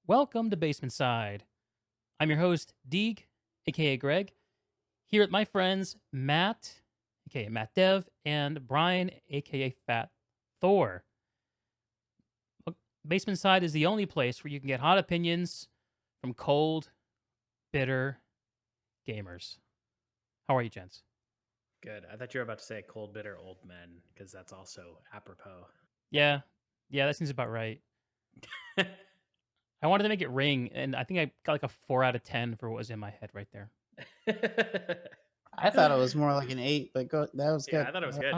Welcome to Basementside. I'm your host, Deeg, aka Greg, here with my friends Matt, aka mattdev, and Brian, aka Fat Thor. Look, Basementside is the only place where you can get hot opinions from cold, bitter gamers. How are you, gents? Good. I thought you were about to say cold, bitter old men, because that's also apropos. Yeah, yeah, that seems about right. I wanted to make it ring, and I think I got like a 4 out of 10 for what was in my head right there. I thought it was more like an 8, but that was Yeah, good. I thought it was good.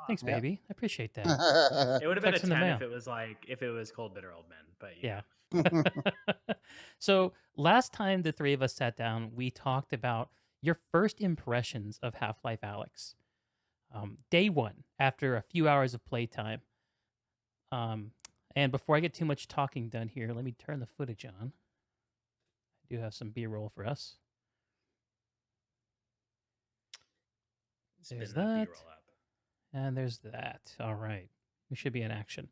Thanks, Yeah. baby. I appreciate that. It would have been a Text in the 10 mail. if it was cold, bitter old men, but Yeah. yeah. So last time the three of us sat down, we talked about your first impressions of Half-Life Alyx. Day one, after a few hours of playtime. Um, and before I get too much talking done here, let me turn the footage on. I do have some B-roll for us. Spin There's that that. B-roll up. And there's that. All right. We should be in action.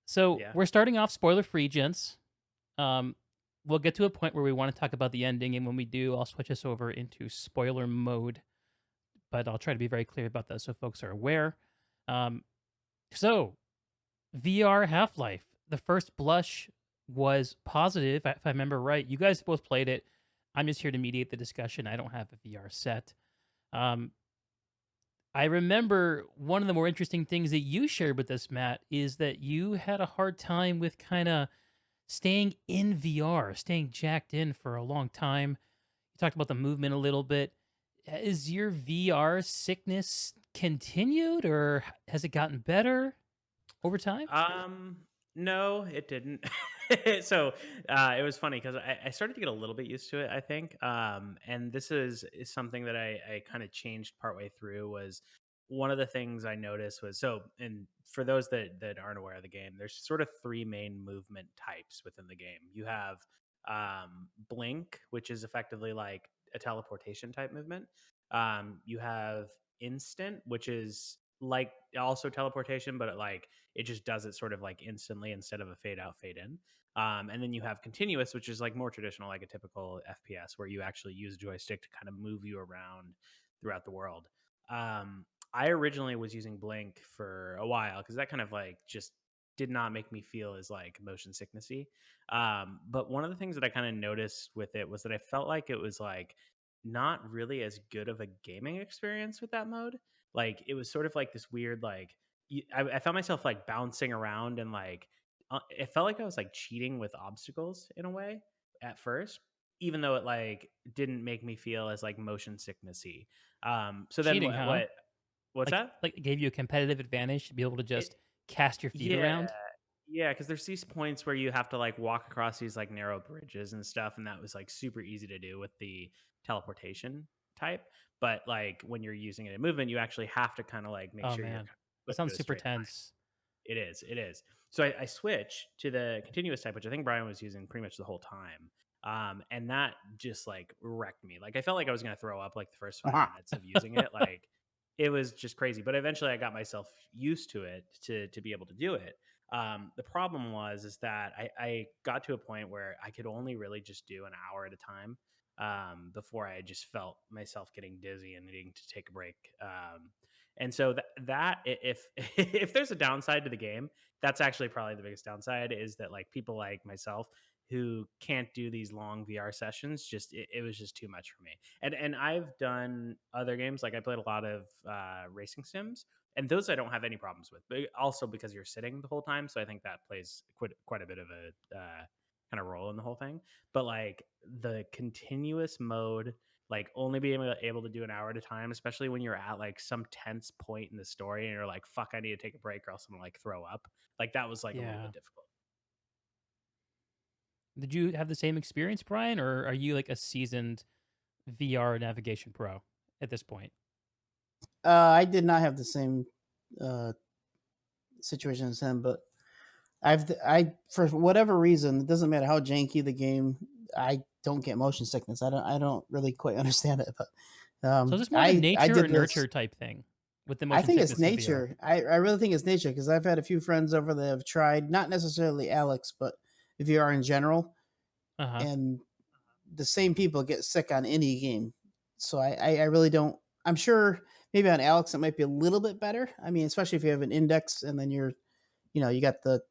So Yeah. we're starting off spoiler-free, gents. We'll get to a point where we want to talk about the ending, and when we do, I'll switch us over into spoiler mode. But I'll try to be very clear about that so folks are aware. So, VR Half-Life. The first blush was positive, if I remember right. You guys both played it. I'm just here to mediate the discussion. I don't have a VR set. I remember one of the more interesting things that you shared with us, Matt, is that you had a hard time with kind of staying in VR, staying jacked in for a long time. You talked about the movement a little bit. Is your VR sickness continued or has it gotten better over time? No, it didn't. So it was funny because I started to get a little bit used to it, I think. And this is something that I kind of changed partway through. Was one of the things I noticed was, so, and for those that aren't aware of the game, there's sort of three main movement types within the game. You have blink, which is effectively like a teleportation type movement. You have instant, which is like also teleportation, but it just does it sort of like instantly instead of a fade out, fade in. And then you have continuous, which is like more traditional, like a typical FPS, where you actually use a joystick to kind of move you around throughout the world. I originally was using Blink for a while because that kind of like just did not make me feel as like motion sicknessy. But one of the things that I kind of noticed with it was that I felt like it was like not really as good of a gaming experience with that mode. Like it was sort of like this weird like I found myself like bouncing around and like it felt like I was like cheating with obstacles in a way at first, even though it like didn't make me feel as like motion sicknessy. So then Cheating, huh? what's that? Like it gave you a competitive advantage to be able to It just cast your feet Yeah, around? yeah, because there's these points where you have to like walk across these like narrow bridges and stuff, and that was like super easy to do with the teleportation type. But like when you're using it in movement, you actually have to kind of like make Oh sure you're man. kind of That going sounds to a super straight line. tense. It is. So I switched to the continuous type, which I think Brian was using pretty much the whole time. And that just like wrecked me. Like I felt like I was gonna throw up like the first 5 minutes of using it. Like it was just crazy. But eventually I got myself used to it to be able to do it. The problem was is that I got to a point where I could only really just do an hour at a time before I just felt myself getting dizzy and needing to take a break. And so if if there's a downside to the game, that's actually probably the biggest downside is that like people like myself who can't do these long VR sessions, just it was just too much for me. And I've done other games, like I played a lot of racing sims, and those I don't have any problems with. But also because you're sitting the whole time, so I think that plays quite a bit of a kind of role in the whole thing. But like the continuous mode, like only being able to do an hour at a time, especially when you're at like some tense point in the story and you're like, fuck, I need to take a break or else I'm gonna like throw up. Like that was like a little Yeah. bit difficult. Did you have the same experience, Brian, or are you like a seasoned VR navigation pro at this point? I did not have the same uh, situation as him, but I for whatever reason, it doesn't matter how janky the game, I don't get motion sickness. I don't really quite understand it, but So is this more of a I nature or did this. nurture type thing? with the I motion think it's sickness of VR. nature. I really think it's nature because I've had a few friends over that have tried, not necessarily Alyx, but VR in general, Uh huh. and the same people get sick on any game. So I really don't. I'm sure maybe on Alex it might be a little bit better. I mean, especially if you have an index and then you got the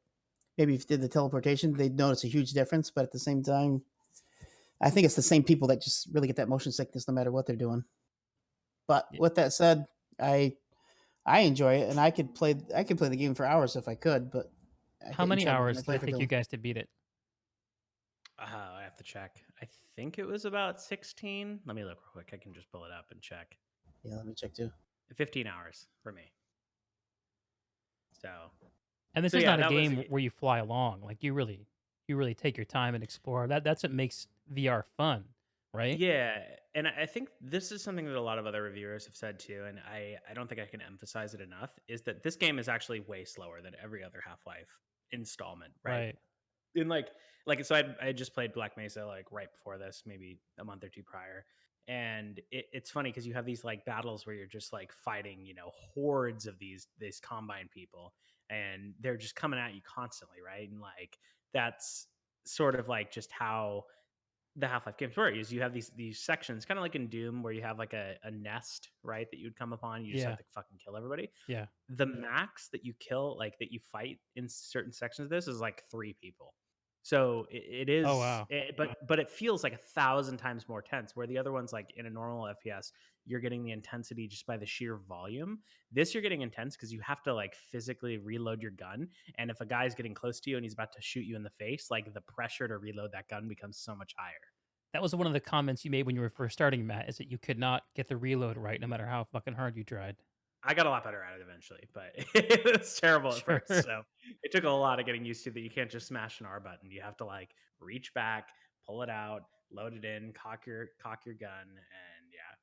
maybe if you did the teleportation, they'd notice a huge difference. But at the same time, I think it's the same people that just really get that motion sickness no matter what they're doing. But Yeah. with that said, I I enjoy it and I could play the game for hours if I could, but I How get in many trouble when I hours did play it for take you too. guys to beat it? I have to check. I think it was about 16. Let me look real quick. I can just pull it up and check. Yeah, let me check too. 15 hours for me. So, And this so is yeah, not a that was game where you fly along. Like you really take your time and explore. That's what makes VR fun, right? yeah, and I think this is something that a lot of other reviewers have said too, and I don't think I can emphasize it enough, is that this game is actually way slower than every other Half-Life installment, right? Right. And like so I had just played Black Mesa like right before this, maybe a month or two prior. And it's funny because you have these like battles where you're just like fighting, hordes of these combine people, and they're just coming at you constantly, right? And like that's sort of like just how the Half-Life games work is you have these sections, kind of like in Doom, where you have like a nest, right, that you'd come upon. You just have Yeah. to fucking kill everybody. Yeah. The max that you kill, like that you fight in certain sections of this, is like 3 people. So it Oh is, wow. but it feels like 1,000 times more tense. Where the other ones, like in a normal FPS, you're getting the intensity just by the sheer volume. This you're getting intense because you have to like physically reload your gun, and if a guy's getting close to you and he's about to shoot you in the face, like the pressure to reload that gun becomes so much higher. That was one of the comments you made when you were first starting, Matt, is that you could not get the reload right no matter how fucking hard you tried. I got a lot better at it eventually, but it was terrible at first. Sure. So it took a lot of getting used to that. You can't just smash an R button. You have to like reach back, pull it out, load it in, cock your gun, and yeah.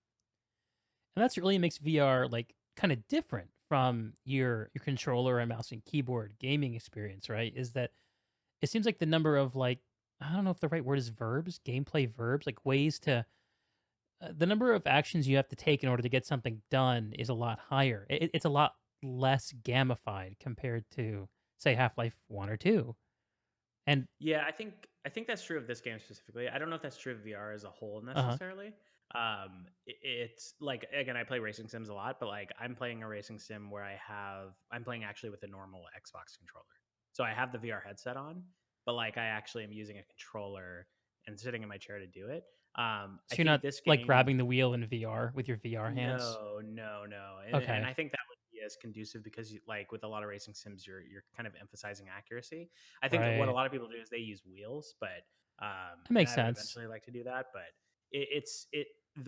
And that's really makes VR like kind of different from your controller and mouse and keyboard gaming experience, right? Is that it seems like the number of like I don't know if the right word is verbs, gameplay verbs, like ways to the number of actions you have to take in order to get something done is a lot higher. It's a lot less gamified compared to say Half-Life 1 or 2. And Yeah, I think that's true of this game specifically. I don't know if that's true of VR as a whole uh-huh. necessarily. It's like again, I play racing sims a lot, but like I'm playing a racing sim where I'm playing actually with a normal Xbox controller. So I have the VR headset on, but like I actually am using a controller and sitting in my chair to do it. I So you're think not this like game grabbing the wheel in VR with your VR hands? no, no, no, and Okay. I think that would be as conducive because, like, with a lot of racing sims, you're kind of emphasizing accuracy. I think what a Right. lot of people do is they use wheels, but That and makes I would sense. eventually like to do that, but it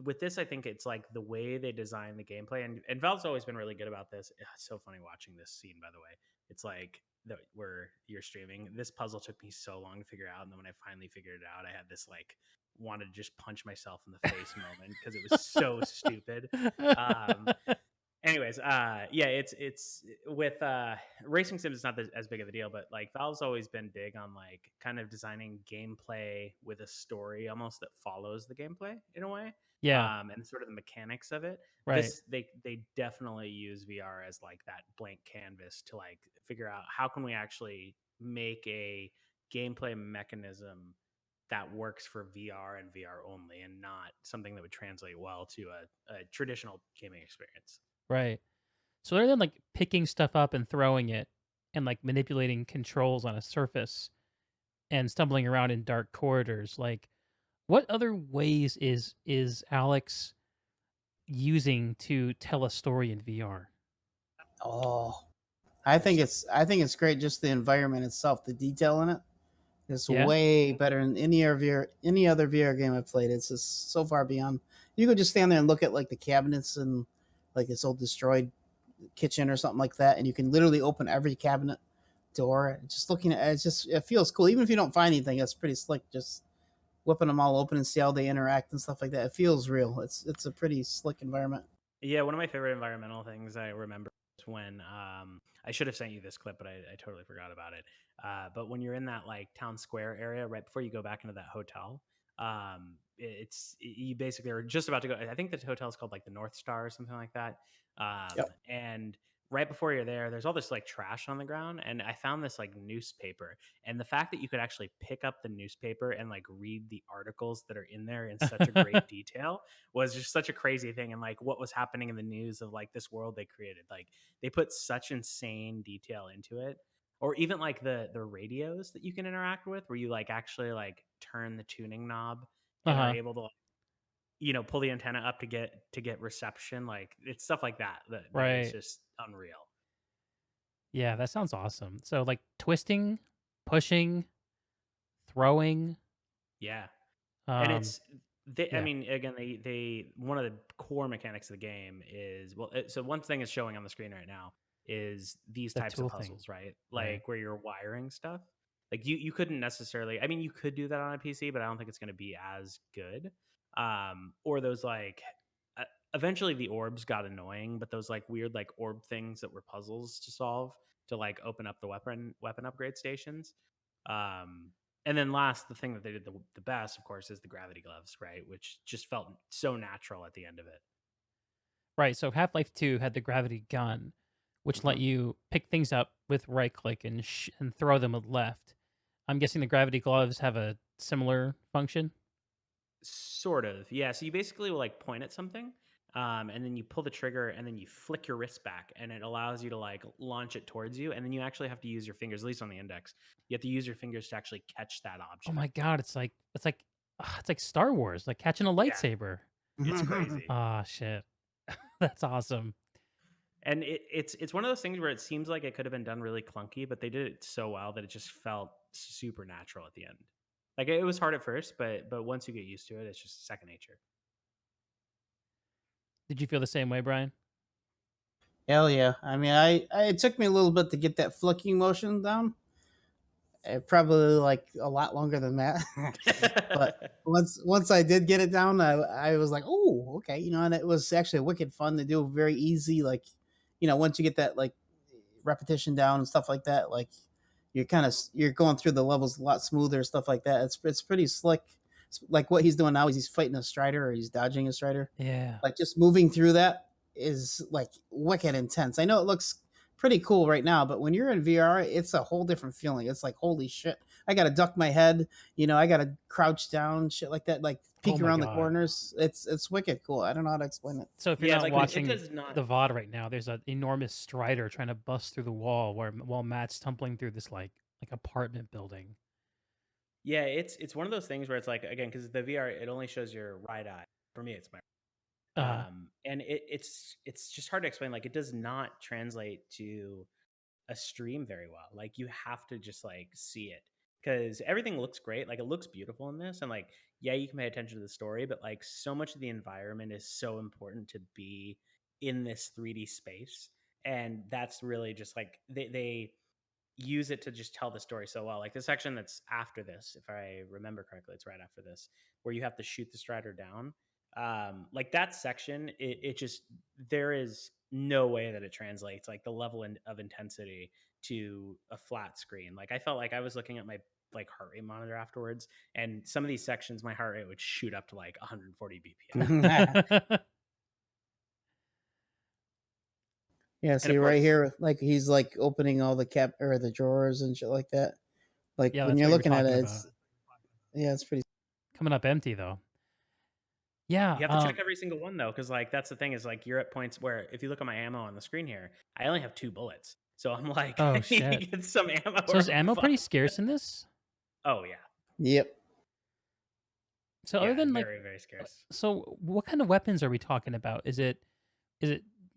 with this, I think it's like the way they design the gameplay, and Valve's always been really good about this. It's so funny watching this scene, by the way. It's like where you're streaming. This puzzle took me so long to figure out, and then when I finally figured it out, I had this like wanted to just punch myself in the face moment because it was so stupid. Um, anyways, yeah, it's with racing sims. It's not as big of a deal, but like Valve's always been big on like kind of designing gameplay with a story almost that follows the gameplay in a way, Yeah, and sort of the mechanics of it. right. They definitely use VR as like that blank canvas to like figure out how can we actually make a gameplay mechanism that works for VR and VR only, and not something that would translate well to a traditional gaming experience. Right. So other than like picking stuff up and throwing it and like manipulating controls on a surface and stumbling around in dark corridors, like what other ways is Alex using to tell a story in VR? Oh, So I think it's great. Just the environment itself, the detail in it is Yeah? way better than any other VR game I've played. It's just so far beyond. You could just stand there and look at like the cabinets and like this old destroyed kitchen or something like that, and you can literally open every cabinet door. Just looking at it, it feels cool. Even if you don't find anything, it's pretty slick. Just whipping them all open and see how they interact and stuff like that. It feels real. It's a pretty slick environment. yeah, one of my favorite environmental things I remember is when I should have sent you this clip, but I totally forgot about it. But when you're in that like town square area right before you go back into that hotel, You basically are just about to go. I think the hotel is called like the North Star or something like that. Yep. And right before you're there, there's all this like trash on the ground, and I found this like newspaper, and the fact that you could actually pick up the newspaper and like read the articles that are in there in such a great detail was just such a crazy thing. And like what was happening in the news of like this world they created, like they put such insane detail into it. Or even like the radios that you can interact with, where you like actually like turn the tuning knob and are Uh-huh. able to, pull the antenna up to get reception. Like it's stuff like that is Right. just unreal. Yeah, that sounds awesome. So like twisting, pushing, throwing, Yeah. And um, it's they I yeah, mean, again, they one of the core mechanics of the game is, well, so one thing is showing on the screen right now is these the types of tool thing. puzzles, right? Right. Like where you're wiring stuff. Like you couldn't necessarily, I mean, you could do that on a PC, but I don't think it's going to be as good. Or those like uh, eventually the orbs got annoying, but those like weird like orb things that were puzzles to solve to like open up the weapon upgrade stations. Um and then last, the thing that they did the best, of course, is the gravity gloves, right? Which just felt so natural at the end of it. Right. So Half-Life 2 had the gravity gun, which let Hmm. you pick things up with right click and and throw them with left. I'm guessing the gravity gloves have a similar function. Sort of, yeah. So you basically will like point at something, and then you pull the trigger, and then you flick your wrist back, and it allows you to like launch it towards you. And then you actually have to use your fingers, at least on the index. You have to use your fingers to actually catch that Oh object. my god, it's like Star Wars, like catching a Yeah, lightsaber. it's crazy. Ah, shit. That's awesome. And it's one of those things where it seems like it could have been done really clunky, but they did it so well that it just felt super natural at the end. Like it was hard at first, but once you get used to it, it's just second nature. Did you feel the same way, Brian? Hell yeah! I mean, it took me a little bit to get that flicking motion down. Probably like a lot longer than that. But once I did get it down, I was like, oh, okay, and it was actually wicked fun to do. Very easy, like, once you get that like repetition down and stuff like that, like you're going through the levels a lot smoother, stuff like that. It's pretty slick. Like what he's doing now is he's fighting a strider or he's dodging a strider. Yeah. Like just moving through that is like wicked intense. I know it looks pretty cool right now, but when you're in VR, it's a whole different feeling. It's like holy shit, I gotta duck my head, I gotta crouch down, shit like that, like Oh peek my around the god. It's wicked cool. I don't know how to explain it. So if you're Yeah, not like it watching does not. the VOD right now, there's an enormous strider trying to bust through the wall while Matt's tumbling through this like apartment building. Yeah, it's one of those things where it's like, again, because the VR, it only shows your right eye. For me, it's my Uh and it's just hard to explain. Like it does not translate to a stream very well. Like you have to just like see it, because everything looks great. Like it looks beautiful in this, and like yeah, you can pay attention to the story, but like so much of the environment is so important to be in this 3D space, and that's really just like they use it to just tell the story so well. Like the section that's after this, if I remember correctly, it's right after this, where you have to shoot the strider down. Like that section, it just, there is no way that it translates like the level of intensity to a flat screen. Like I felt like I was looking at my like heart rate monitor afterwards, and some of these sections, my heart rate would shoot up to like 140 BPM. Yeah, And see of right course, here, like he's like opening all the cap or the drawers and shit like that. Like yeah, when that's you're what you were looking at talking it, about. it's pretty. Coming up empty though. Yeah, you have to check every single one though, because like that's the thing, is like you're at points where if you look at my ammo on the screen here, I only have 2 bullets. So I'm like, oh I need to shit. get some ammo So or is I'm ammo pretty fucked. scarce in this? Oh yeah, Yep. So other yeah, than like very scarce. so what kind of weapons are we talking about? Is it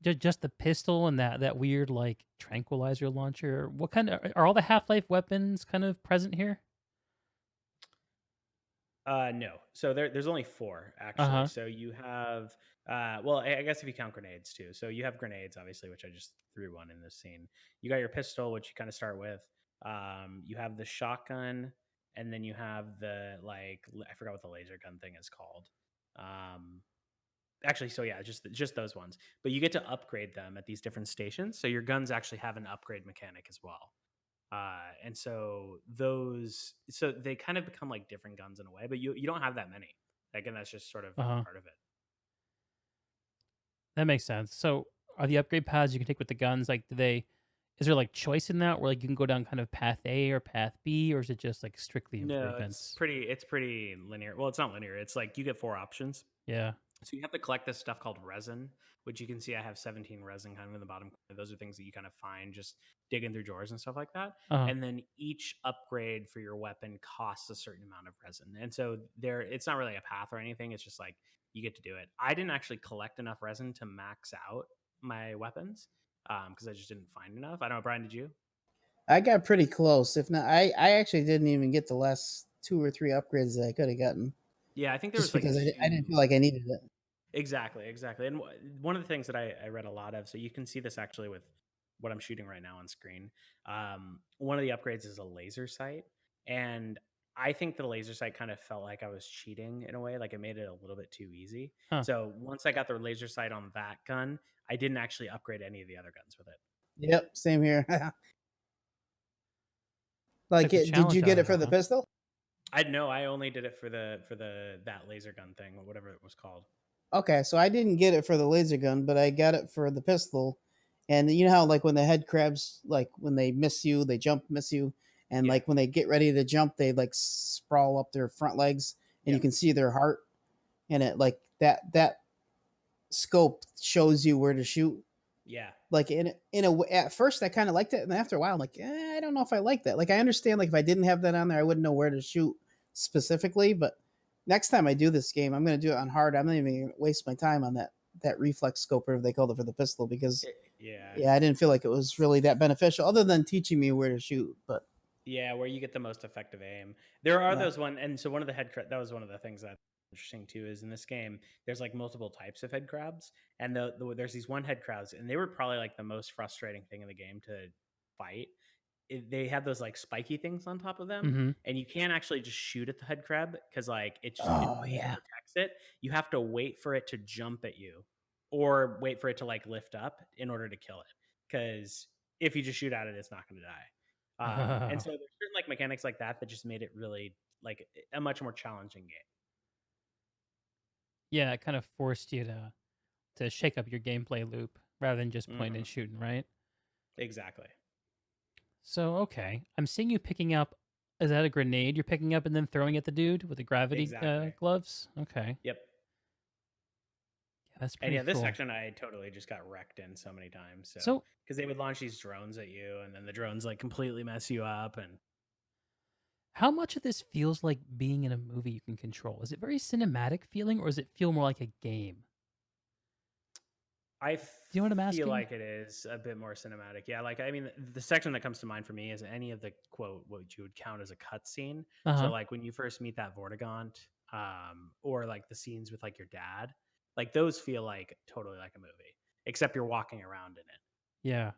just the pistol and that weird like tranquilizer launcher? What kind of are all the Half-Life weapons kind of present here? No. So there's only four actually. Uh-huh. So you have, well, I guess if you count grenades too. So you have grenades, obviously, which I just threw one in this scene. You got your pistol, which you kind of start with. You have the shotgun, and then you have the like, I forgot what the laser gun thing is called. Um, Actually, so yeah, just those ones. But you get to upgrade them at these different stations. So your guns actually have an upgrade mechanic as well. And so so they kind of become like different guns in a way, but you don't have that many. Like, and that's just sort of Uh-huh. part of it. That makes sense. So, are the upgrade paths you can take with the guns, like, do they is there, like, choice in that where, like, you can go down kind of path A or path B, or is it just, like, strictly No, improvements? it's pretty linear. Well, it's not linear. It's like you get four options. Yeah. So you have to collect this stuff called resin, which you can see I have 17 resin kind of in the bottom corner. Those are things that you kind of find just digging through drawers and stuff like that. Uh-huh. And then each upgrade for your weapon costs a certain amount of resin. And so there it's not really a path or anything. It's just like you get to do it. I didn't actually collect enough resin to max out my weapons because I just didn't find enough. I don't know, Brian, did you? I got pretty close. If not, I actually didn't even get the last 2 or 3 upgrades that I could have gotten, Yeah, I think there just was like because I didn't feel two. like I needed it. Exactly, exactly. And one of the things that I read a lot of, so you can see this actually with what I'm shooting right now on screen. One of the upgrades is a laser sight, and I think the laser sight kind of felt like I was cheating in a way, like it made it a little bit too easy. Huh. So once I got the laser sight on that gun, I didn't actually upgrade any of the other guns with it. Yep, same here. Took the Did you challenge out get of it for it, the huh? pistol? I know I only did it for the that laser gun thing or whatever it was called. Okay, so I didn't get it for the laser gun, but I got it for the pistol. And you know how like when the head crabs, like when they miss you, they jump miss you, and Yeah. like when they get ready to jump, they like sprawl up their front legs, and you Yep. can see their heart, and it like that scope shows you where to shoot. Yeah. Like at first I kind of liked it, and then after a while I'm like, I don't know if I like that. Like I understand like if I didn't have that on there, I wouldn't know where to shoot specifically. But next time I do this game, I'm gonna do it on hard. I'm not even gonna waste my time on that reflex scope, or they called it for the pistol, because Yeah. yeah, I didn't feel like it was really that beneficial, other than teaching me where to shoot. But Yeah, where you get the most effective aim. There are yeah, those and so one of the that was one of the things that's interesting too is in this game there's like multiple types of head crabs, and there's these one head crabs, and they were probably like the most frustrating thing in the game to fight. They have those like spiky things on top of them, Mhm. and you can't actually just shoot at the head crab because like it oh yeah, protects it. You have to wait for it to jump at you, or wait for it to like lift up in order to kill it. Because if you just shoot at it, it's not going to die. And so there's certain like mechanics like that that just made it really like a much more challenging game. Yeah, it kind of forced you to shake up your gameplay loop rather than just point Hmm. and shooting, right? Exactly. So, okay. I'm seeing you picking up is that a grenade you're picking up and then throwing at the dude with the gravity, Exactly. gloves? Okay. Yep. Yeah, that's And pretty yeah, this cool. section I totally just got wrecked in so many times. So So, because they would launch these drones at you, and then the drones like completely mess you up. And how much of this feels like being in a movie you can control? Is it very cinematic feeling or does it feel more like a game? I Do you know what I'm feel asking? like it is a bit more cinematic. Yeah, like I mean, the section that comes to mind for me is any of the quote what you would count as a cutscene. So Uh-huh. like when you first meet that Vortigaunt, or like the scenes with like your dad, like those feel like totally like a movie, except you're walking around in it. Yeah.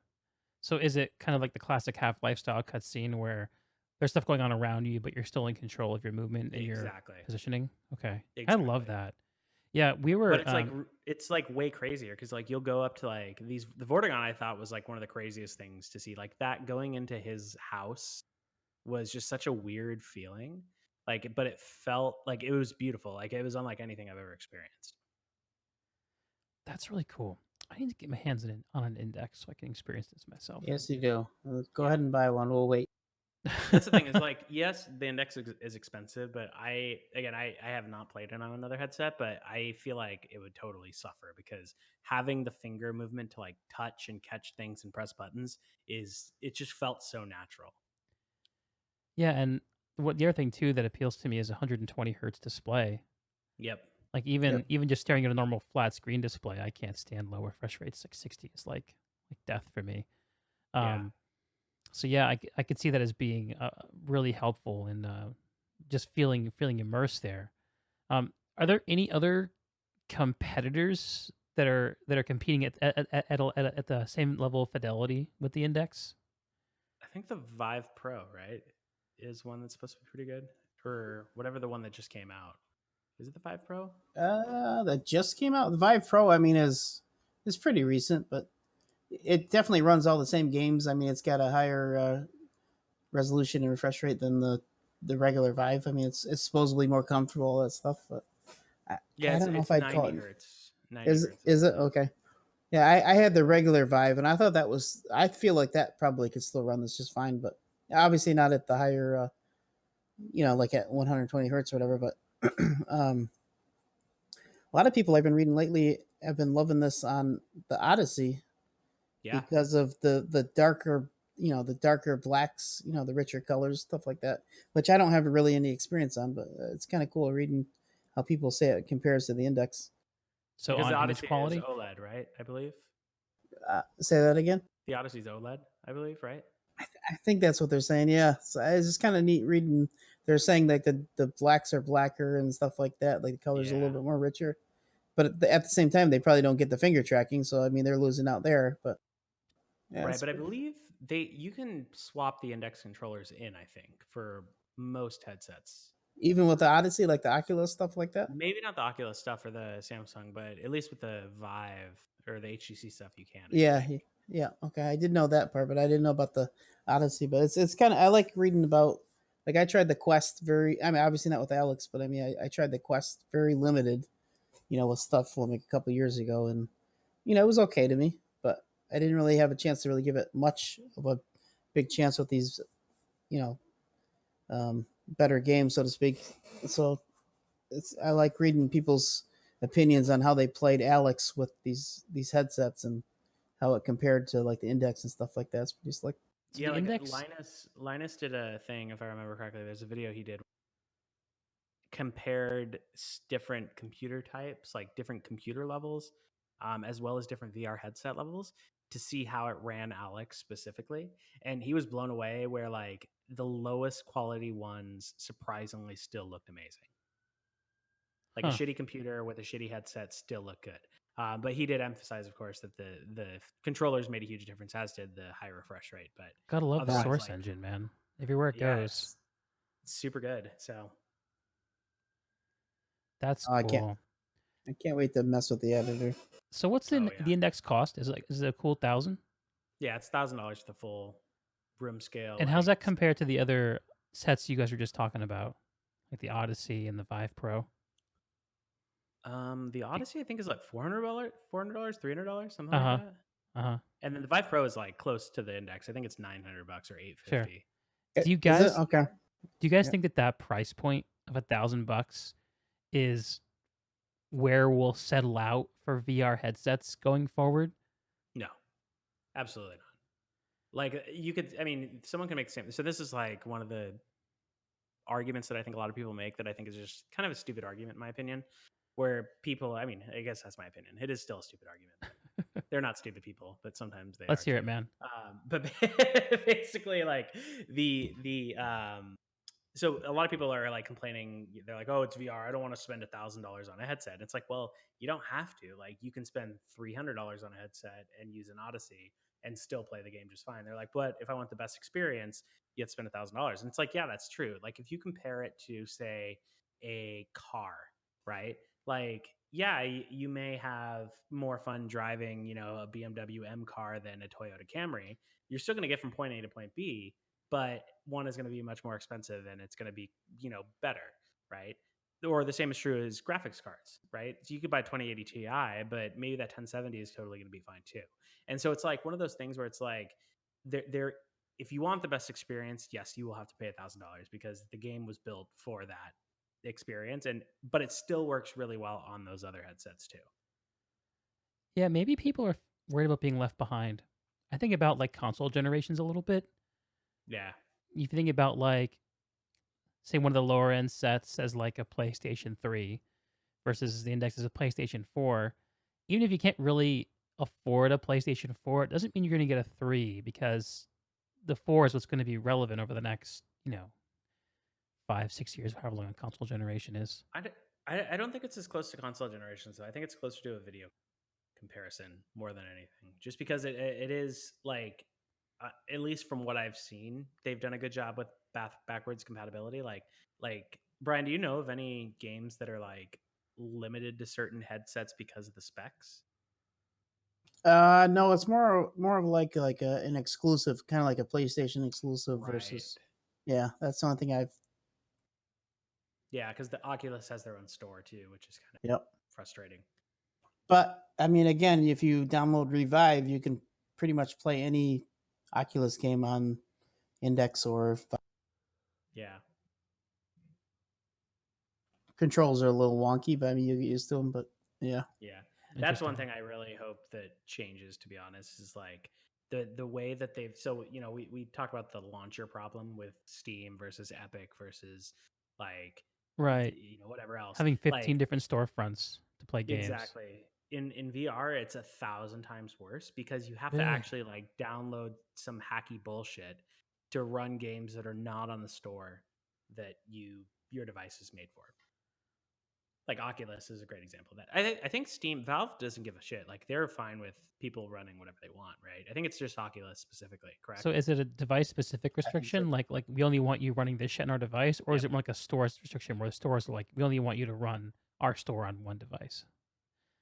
So is it kind of like the classic Half-Life style cutscene where there's stuff going on around you, but you're still in control of your movement and your Exactly, positioning? Okay. I love exactly. that. Yeah, we But were it's like way crazier because like you'll go up to like these the Vortigaunt I thought was like one of the craziest things to see, like that going into his house was just such a weird feeling. Like, but it felt like it was beautiful. Like it was unlike anything I've ever experienced. that's really cool. I need to get my hands on an index so I can experience this myself. yes you do. Go Yeah. ahead and buy one. We'll wait. That's the thing is like, yes, the index is expensive, but I have not played it on another headset, but I feel like it would totally suffer because having the finger movement to like touch and catch things and press buttons it just felt so natural. Yeah, and what the other thing too that appeals to me is 120 hertz display. Yep. Like Yep. even just staring at a normal flat screen display, I can't stand lower refresh rates. Like 60 is like death for me. Yeah. Um, so yeah, I could see that as being really helpful in just feeling immersed there. Are there any other competitors that are competing at the same level of fidelity with the index? I think the Vive Pro, right, is one that's supposed to be pretty good, or whatever the one that just came out. Is it the Vive Pro? That just came out. The Vive Pro, I mean, is pretty recent, but it definitely runs all the same games. I mean, it's got a higher resolution and refresh rate than the regular Vive. I mean, it's supposedly more comfortable, all that stuff, but Yeah, I don't know if it's I'd call 90 it. hertz. 90 hertz Is is it the okay? Yeah, I had the regular Vive, and I thought that was. I feel like that probably could still run this just fine, but obviously not at the higher, like at 120 hertz or whatever. But a lot of people I've been reading lately have been loving this on the Odyssey yeah. because of the darker, the darker blacks, the richer colors, stuff like that. Which I don't have really any experience on, but it's kind of cool reading how people say it compares to the Index. So Because the on image Odyssey is quality, OLED, right? I believe Say that again. the Odyssey's OLED. I believe, right? I think that's what they're saying. Yeah, so it's just kind of neat reading. They're saying like the blacks are blacker and stuff like that. Like the colors are a Yeah. little bit more richer, but at the same time, they probably don't get the finger tracking. So I mean, they're losing out there. But yeah, Right, it's but I believe you can swap the index controllers in, I think, for most headsets. even with the Odyssey, like the Oculus stuff like that. Maybe not the Oculus stuff or the Samsung, but at least with the Vive or the HTC stuff, you can, I Yeah, think. yeah. Okay, I did know that part, but I didn't know about the Odyssey. But it's kind of I like reading about. Like I tried the Quest very. I mean, obviously not with Alyx, but I mean, I tried the Quest very limited. With stuff from like a couple years ago, and it was okay to me, but I didn't really have a chance to really give it much of a big chance with these, you know, better games, so to speak. So I like reading people's opinions on how they played Alyx with these headsets and how it compared to like the Index and stuff like that. It's pretty slick. so Yeah, the like index. Linus did a thing, if I remember correctly. There's a video he did compared different computer types, like different computer levels, as well as different VR headset levels to see how it ran Alex specifically. And he was blown away where like the lowest quality ones surprisingly still looked amazing. Like a Huh. shitty computer with a shitty headset still look good. But he did emphasize, of course, that the controllers made a huge difference, as did the high refresh rate. But Gotta love the otherwise, Source like, engine, man. Everywhere it yeah, goes. it's super good. So That's Oh, cool. I can't wait to mess with the editor. So what's oh in yeah, the index cost? Is it a cool 1,000? yeah, it's $1,000 for the full room scale. And how's Like that compared to the other sets you guys were just talking about, like the Odyssey and the Vive Pro? the Odyssey, I think, is like $400, $300, something Uh like huh. that. Uh huh. And then the Vive Pro is like close to the Index. I think it's $900 or Sure. 850. Do you Is it guys okay? do you guys Yeah. think that price point of $1,000 is where we'll settle out for VR headsets going forward? No, absolutely not. Like you could, I mean, someone can make the same. So this is like one of the arguments that I think a lot of people make that I think is just kind of a stupid argument, in my opinion. Where people, I mean, I guess that's my opinion. It is still a stupid argument. They're not stupid people, but sometimes they Let's are hear it, too. man. But basically, like the so a lot of people are like complaining. They're like, "Oh, it's VR. I don't want to spend $1,000 on a headset." It's like, well, you don't have to. Like, you can spend $300 on a headset and use an Odyssey and still play the game just fine. They're like, "But if I want the best experience, you have to spend $1,000." And it's like, yeah, that's true. Like, if you compare it to, say, a car, right? Like, yeah, you may have more fun driving, a BMW M car than a Toyota Camry. You're still going to get from point A to point B, but one is going to be much more expensive and it's going to be, better, right? Or the same is true as graphics cards, right? So you could buy 2080 Ti, but maybe that 1070 is totally going to be fine too. And so it's like one of those things where it's like, there, if you want the best experience, yes, you will have to pay $1,000 because the game was built for that experience, but it still works really well on those other headsets too. Yeah, maybe people are worried about being left behind. I think about like console generations a little bit. Yeah. If you think about like, say, one of the lower end sets as like a PlayStation 3 versus the index as a PlayStation 4, even if you can't really afford a PlayStation 4, it doesn't mean you're going to get a 3 because the 4 is what's going to be relevant over the next, 5, 6 years, however long a console generation is. I don't think it's as close to console generations, though. I think it's closer to a video comparison more than anything, just because it is like, at least from what I've seen, they've done a good job with backwards compatibility. Like Brian, do you know of any games that are like limited to certain headsets because of the specs? No, it's more of like an exclusive, kind of like a PlayStation exclusive Right. versus. Yeah, that's the only thing I've. Yeah, because the Oculus has their own store too, which is kind of Yep. frustrating. But I mean, again, if you download Revive, you can pretty much play any Oculus game on Index or Yeah. controls are a little wonky, but I mean you get used to them. But yeah, Yeah. That's one Interesting. thing I really hope that changes, to be honest, is like the way that they've so we talk about the launcher problem with Steam versus Epic versus like Right. whatever else. Having 15 Like different storefronts to play games. exactly. In VR, it's 1,000 times worse because you have to Yeah. actually like download some hacky bullshit to run games that are not on the store that your device is made for. Like Oculus is a great example of that. I think Valve doesn't give a shit. Like they're fine with people running whatever they want, right? I think it's just Oculus specifically, So correct? is it a device specific I think so. restriction? Like we only want you running this shit on our device, or is Yep. it more like a store restriction where the stores are like we only want you to run our store on one device?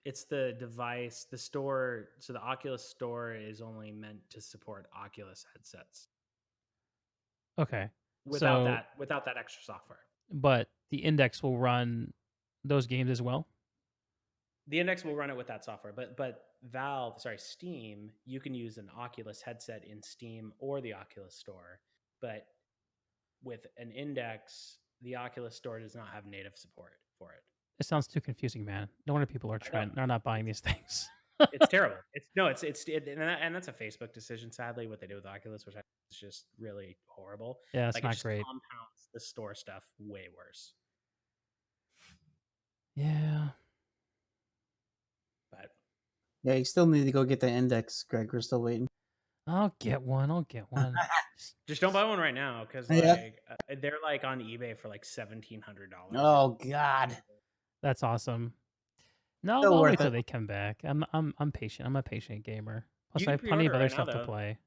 It's the device, the store. So the Oculus store is only meant to support Oculus headsets Okay. without So, that extra software. but the index will run those games as well. The Index will run it with that software, but Steam, you can use an Oculus headset in Steam or the Oculus store, but with an Index, the Oculus store does not have native support for it. It sounds too confusing, man. No wonder people are I know. they're not buying these things. It's terrible. And that's a Facebook decision. Sadly, what they do with Oculus, which is just really horrible. Yeah, it's Like it not just great. compounds the store stuff way worse. Yeah. But Yeah, you still need to go get the Index, Greg. We're still waiting. I'll get one. I'll get one. just don't buy one right now because Yeah. like they're like on eBay for like $1,700. Oh God, That's awesome. No, still I'll wait worth till it. they come back. I'm patient. I'm a patient gamer. Plus, You I can have plenty of pre-order other right now stuff to though. play.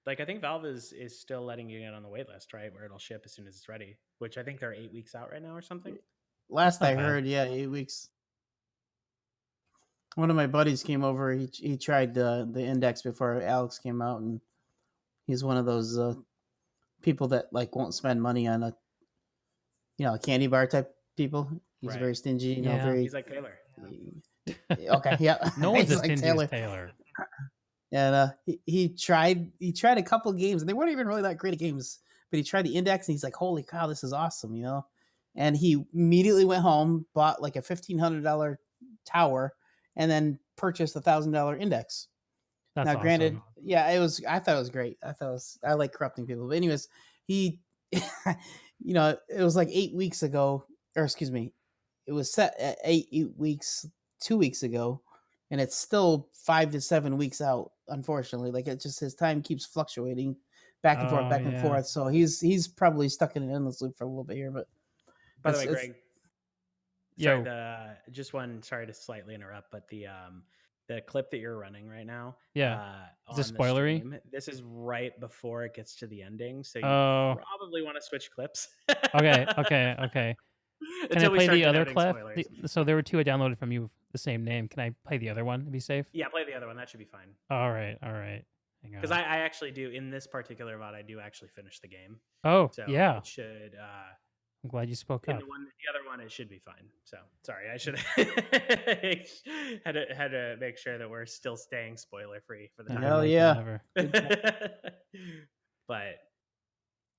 Like I think Valve is still letting you get on the wait list, right? Where it'll ship as soon as it's ready. Which I think they're 8 weeks out right now or something. That's Last not I bad. heard, yeah, 8 weeks. One of my buddies came over. He tried the Index before Alyx came out, and he's one of those people that like won't spend money on a candy bar type people. He's Right. very stingy, Yeah. He's like Taylor. Okay, yeah. No one's He's as like stingy as Taylor. Taylor. And he tried a couple games, and they weren't even really that great of games. But he tried the Index, and he's like, "Holy cow, this is awesome!" And he immediately went home, bought like a $1,500 tower, and then purchased $1,000 Index. That's Now, granted, awesome. yeah, it was. I thought it was great. I like corrupting people. But anyways, he, it was like 8 weeks ago, or excuse me, it was set at 8 weeks 2 weeks ago, and it's still 5 to 7 weeks out. Unfortunately, like it just his time keeps fluctuating back and forth, Oh back and yeah. forth. So he's probably stuck in an endless loop for a little bit here. But By the way, it's Greg, Yo. sorry to slightly interrupt, but the clip that you're running right now, Yeah. Is this on the spoilery? stream, this is right before it gets to the ending, so you Oh. probably want to switch clips. Okay. Can I Until we play start the other denoting clip? spoilers. So there were two I downloaded from you, the same name. Can I play the other one to be safe? Yeah, play the other one. That should be fine. All right. Hang Because on. I actually do, in this particular VOD, I do actually finish the game. Oh So yeah. it should I'm glad you spoke in up. the other one it should be fine. So sorry, I should had to make sure that we're still staying spoiler free for the time. hell Like yeah. never. But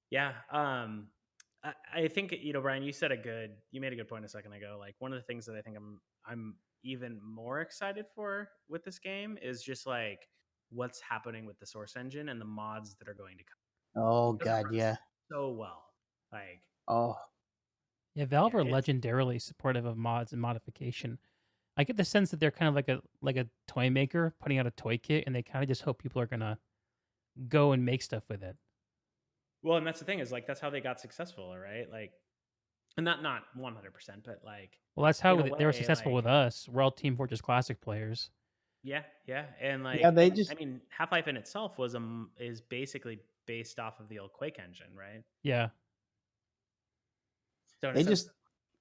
yeah, I think Brian, you made a good point a second ago. Like one of the things that I think I'm even more excited for with this game is just like what's happening with the source engine and the mods that are going to come. Oh Because it God, runs yeah. so well. Like Oh, Yeah, Valve yeah, are it's legendarily supportive of mods and modification. I get the sense that they're kind of like a toy maker putting out a toy kit, and they kind of just hope people are gonna go and make stuff with it. well, and that's the thing is like that's how they got successful, right? Like, and not 100%, but like Well, that's how in a they were way, successful with like us. We're all Team Fortress Classic players. yeah, and yeah. like They I just mean, Half Life in itself is basically based off of the old Quake engine, right? Yeah. So in a they sense, just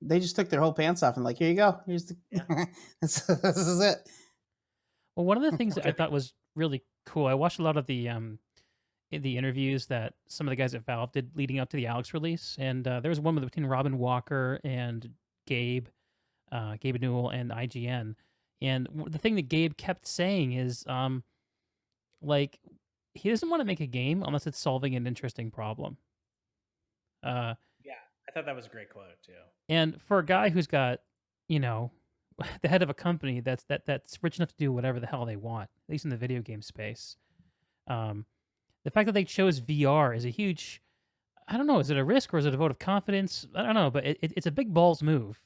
they just took their whole pants off and like, here you go. Here's the yeah. this is it. Well, one of the things that I Okay. thought was really cool, I watched a lot of the interviews that some of the guys at Valve did leading up to the Alex release, and there was one between Robin Walker and Gabe, Gabe Newell and IGN. And the thing that Gabe kept saying is, like, he doesn't want to make a game unless it's solving an interesting problem. Uh, Yeah, I thought that was a great quote too. and for a guy who's got, you know, the head of a company that's rich enough to do whatever the hell they want, at least in the video game space, um, the fact that they chose VR is a huge. I don't know. Is it a risk or is it a vote of confidence? I don't know, but it's a big balls move.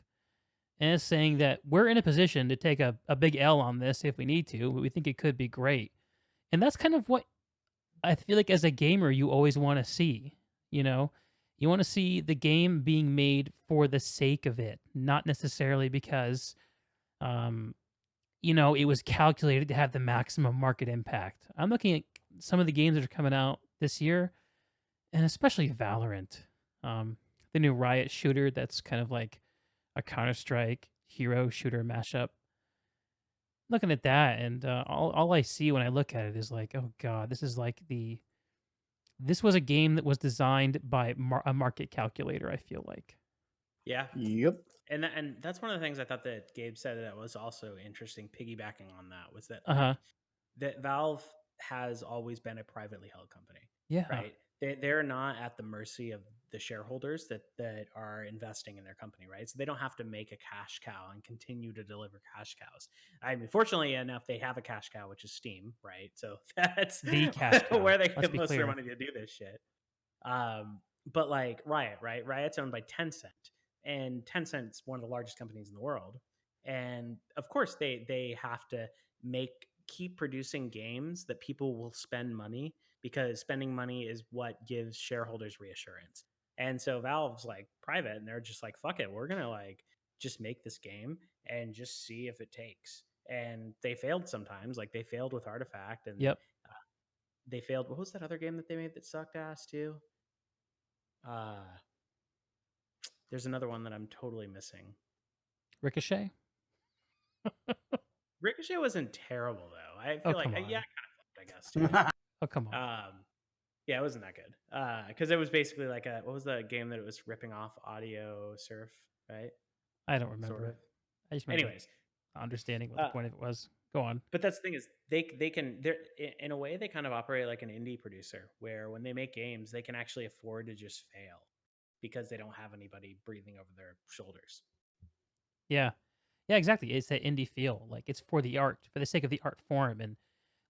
And it's saying that we're in a position to take a big L on this if we need to, but we think it could be great. And that's kind of what I feel like as a gamer you always want to see. You know, you want to see the game being made for the sake of it, not necessarily because, um, it was calculated to have the maximum market impact. I'm looking at some of the games that are coming out this year, and especially Valorant, the new Riot shooter that's kind of like a Counter Strike hero shooter mashup. Looking at that, and all I see when I look at it is like, oh god, this was a game that was designed by a market calculator. I feel like, Yeah, Yep. and that's one of the things I thought that Gabe said that was also interesting. Piggybacking on that was that uh huh, that Valve has always been a privately held company, yeah, right? They're not at the mercy of the shareholders that are investing in their company, right? So they don't have to make a cash cow and continue to deliver cash cows. I mean, fortunately enough, they have a cash cow, which is Steam, right? So that's the cash cow. where they Let's get be most of their clear. money to do this shit. But like Riot, right? Riot's owned by Tencent, and Tencent's one of the largest companies in the world. And of course, they have to keep producing games that people will spend money, because spending money is what gives shareholders reassurance. And so Valve's like private, and they're just like, fuck it, we're gonna like just make this game and just see if it takes. And they failed sometimes, like they failed with Artifact, and Yep, they failed. What was that other game that they made that sucked ass too? Uh, there's another one that I'm totally missing. Ricochet. Ricochet wasn't terrible though. I Oh feel like come yeah, on. I guess too. Oh come on. Yeah, it wasn't that good. Because it was basically like what was the game that it was ripping off Audio Surf, right? I don't Sort remember. of. I just remember Anyways, understanding what the uh, point of it was. Go on. but that's the thing is they're in a way they kind of operate like an indie producer, where when they make games they can actually afford to just fail because they don't have anybody breathing over their shoulders. Yeah. Yeah, exactly. It's that indie feel. Like it's for the art, for the sake of the art form. And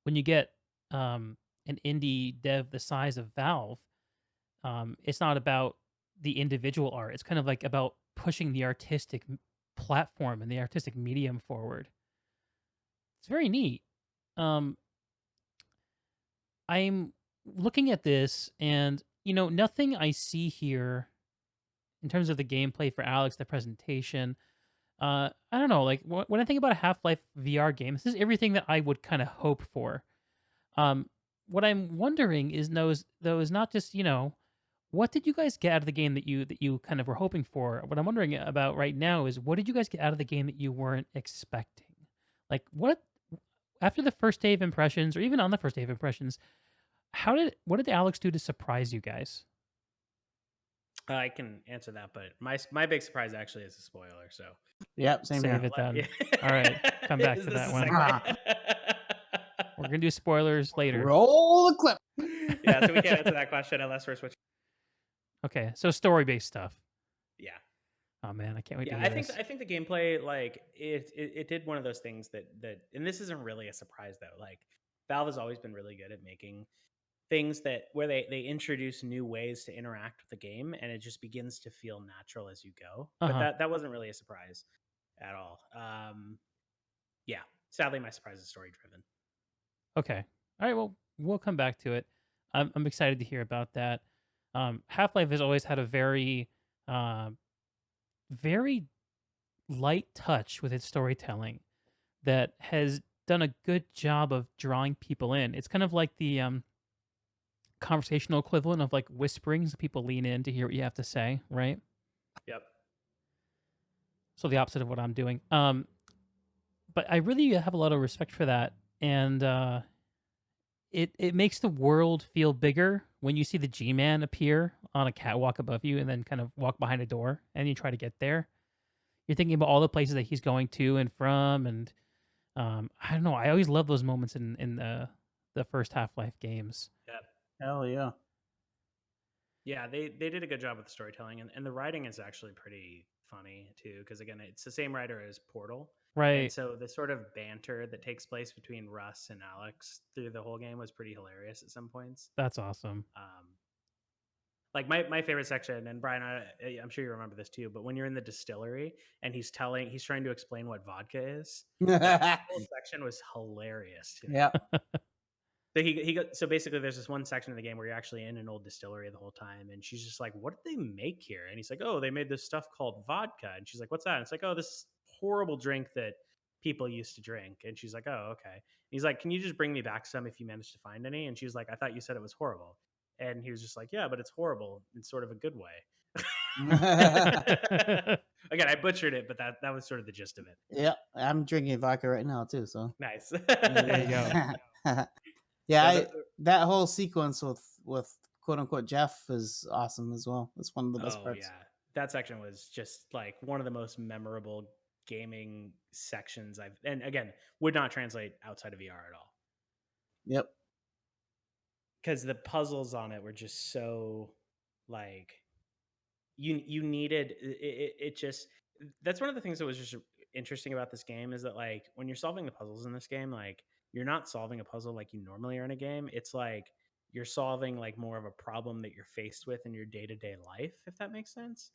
when you get an indie dev the size of Valve, it's not about the individual art. It's kind of like about pushing the artistic platform and the artistic medium forward. It's very neat. Um, I'm looking at this, and nothing I see here in terms of the gameplay for Alex, the presentation. I don't know. Like when I think about a Half-Life VR game, this is everything that I would kind of hope for. What I'm wondering is though is not just what did you guys get out of the game that you kind of were hoping for. What I'm wondering about right now is what did you guys get out of the game that you weren't expecting? Like what after the first day of impressions, or even on the first day of impressions, what did Alex do to surprise you guys? I can answer that, but my big surprise actually is a spoiler. So Yep. Same Save here. it then. yeah. All right, come back Is to this that a one. segue? We're gonna do spoilers later. Roll the clip. Yeah, so we can't answer that question unless we're switching. Okay, so story-based stuff. Yeah. Oh man, I can't wait to Yeah, hear this. I think the gameplay, like it did one of those things that and this isn't really a surprise though. Like Valve has always been really good at making things that where they introduce new ways to interact with the game, and it just begins to feel natural as you go. Uh But huh. that wasn't really a surprise at all. Yeah, sadly my surprise is story driven. Okay. All right. Well, we'll come back to it. I'm excited to hear about that. Half Life has always had a uh, very light touch with its storytelling that has done a good job of drawing people in. It's kind of like the conversational equivalent of like whisperings. People lean in to hear what you have to say, right? Yep. So the opposite of what I'm doing. But I really have a lot of respect for that. and it makes the world feel bigger when you see the G-Man appear on a catwalk above you and then kind of walk behind a door and you try to get there. You're thinking about all the places that he's going to and from, and I don't know. I always love those moments in the first Half-Life games. Yeah. Hell yeah. Yeah, they did a good job with the storytelling, and the writing is actually pretty funny too. Because again, it's the same writer as Portal, and Right. so the sort of banter that takes place between Russ and Alex through the whole game was pretty hilarious at some points. That's awesome. Like my favorite section, and Brian, I'm sure you remember this too, but when you're in the distillery and he's trying to explain what vodka is, like that whole section was hilarious to me. Yeah. So he got so basically there's this one section of the game where you're actually in an old distillery the whole time, and she's just like, "What did they make here?" And he's like, "Oh, they made this stuff called vodka." And she's like, "What's that?" And it's like, "Oh, this horrible drink that people used to drink." And she's like, "Oh, okay." And he's like, "Can you just bring me back some if you manage to find any?" And she's like, "I thought you said it was horrible." And he was just like, "Yeah, but it's horrible in sort of a good way." Again, I butchered it, but that was sort of the gist of it. Yeah, I'm drinking vodka right now too. So Nice. There you go. yeah, No, that whole sequence with quote unquote Jeff is awesome as well. It's one of the best oh parts. yeah, that section was just like one of the most memorable gaming sections I've, and again, would not translate outside of VR at all Yep. because the puzzles on it were just so like you needed it just that's one of the things that was just interesting about this game is that like when you're solving the puzzles in this game, like you're not solving a puzzle like you normally are in a game. It's like you're solving like more of a problem that you're faced with in your day-to-day life, if that makes sense.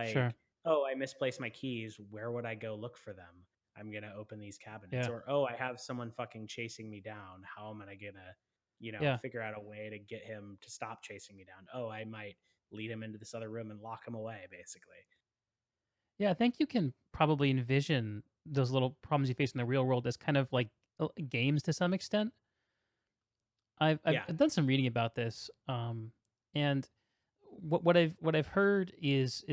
Sure. Like, oh, I misplaced my keys, where would I go look for them? I'm gonna open these cabinets. Yeah. Or oh, I have someone fucking chasing me down, how am I gonna Yeah. figure out a way to get him to stop chasing me down? Oh, I might lead him into this other room and lock him away, basically. Yeah, I think you can probably envision those little problems you face in the real world as kind of like games to some extent. Yeah. I've done some reading about this, and what I've heard is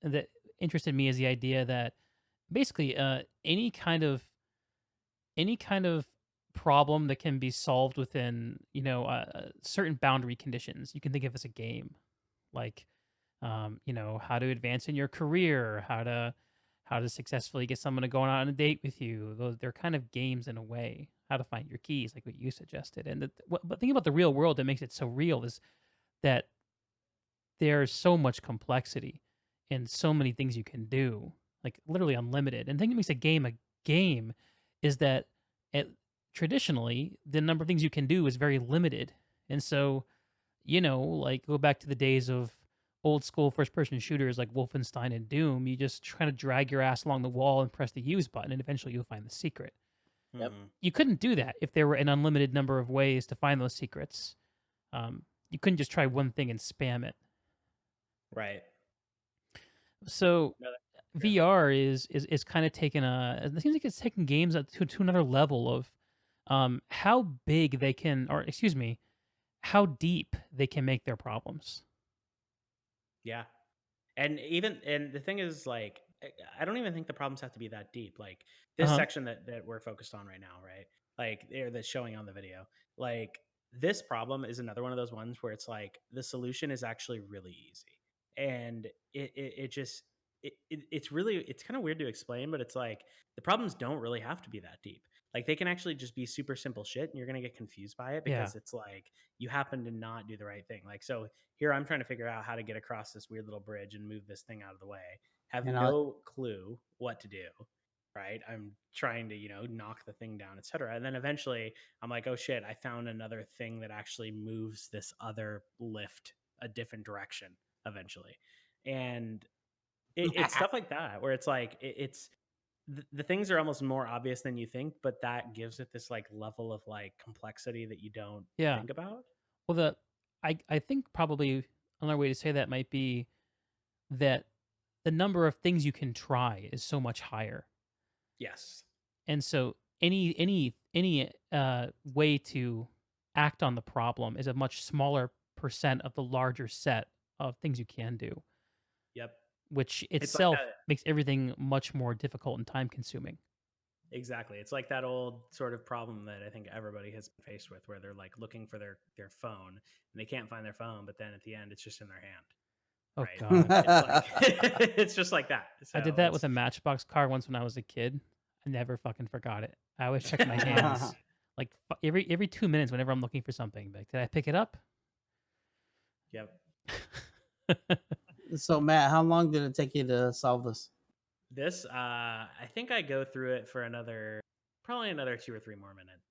that interested me is the idea that basically any kind of problem that can be solved within certain boundary conditions, you can think of as a game, like how to advance in your career, how to successfully get someone to go on a date with you. Those they're kind of games in a way. How to find your keys, like what you suggested. And but thinking about the real world that makes it so real is that there's so much complexity and so many things you can do, like literally unlimited. And the thing that makes a game is that it, traditionally the number of things you can do is very limited. And so, like go back to the days of old school first person shooters like Wolfenstein and Doom, you just try to drag your ass along the wall and press the use button, and eventually you'll find the secret. Yep. Mm-hmm. You couldn't do that if there were an unlimited number of ways to find those secrets. You couldn't just try one thing and spam it. Right. So No, that's true. VR is kind of taking it seems like it's taking games up to another level of how big they can, or excuse me, how deep they can make their problems. Yeah. And the thing is, like, I don't even think the problems have to be that deep. Like Uh this huh. section that we're focused on right now, right? Like, or that's showing on the video. Like this problem is another one of those ones where it's like the solution is actually really easy, and it just it's really it's kind of weird to explain, but it's like the problems don't really have to be that deep. Like they can actually just be super simple shit, and you're gonna get confused by it Yeah. because it's like you happen to not do the right thing. Like so, here I'm trying to figure out how to get across this weird little bridge and move this thing out of the way. Have And no clue what to do. Right. I'm trying to, knock the thing down, etc. And then eventually I'm like, oh shit, I found another thing that actually moves this other lift a different direction eventually. And it's stuff like that where it's like, it's the things are almost more obvious than you think, but that gives it this like level of like complexity that you don't Yeah. think about. Well, I think probably another way to say that might be that the number of things you can try is so much higher. Yes. And so any way to act on the problem is a much smaller percent of the larger set of things you can do, Yep. which It's like itself that. makes everything much more difficult and time consuming. Exactly. It's like that old sort of problem that I think everybody has been faced with, where they're like looking for their phone and they can't find their phone, but then at the end it's just in their hand, Oh right? god. It's like it's just like that. I did So that with it's a Matchbox car once when I was a kid. I never fucking forgot it. I always check my hands like every 2 minutes whenever I'm looking for something. Like, did I pick it up? yep. So Matt, how long did it take you to solve this? This I think I go through it for probably another 2 or 3 more minutes.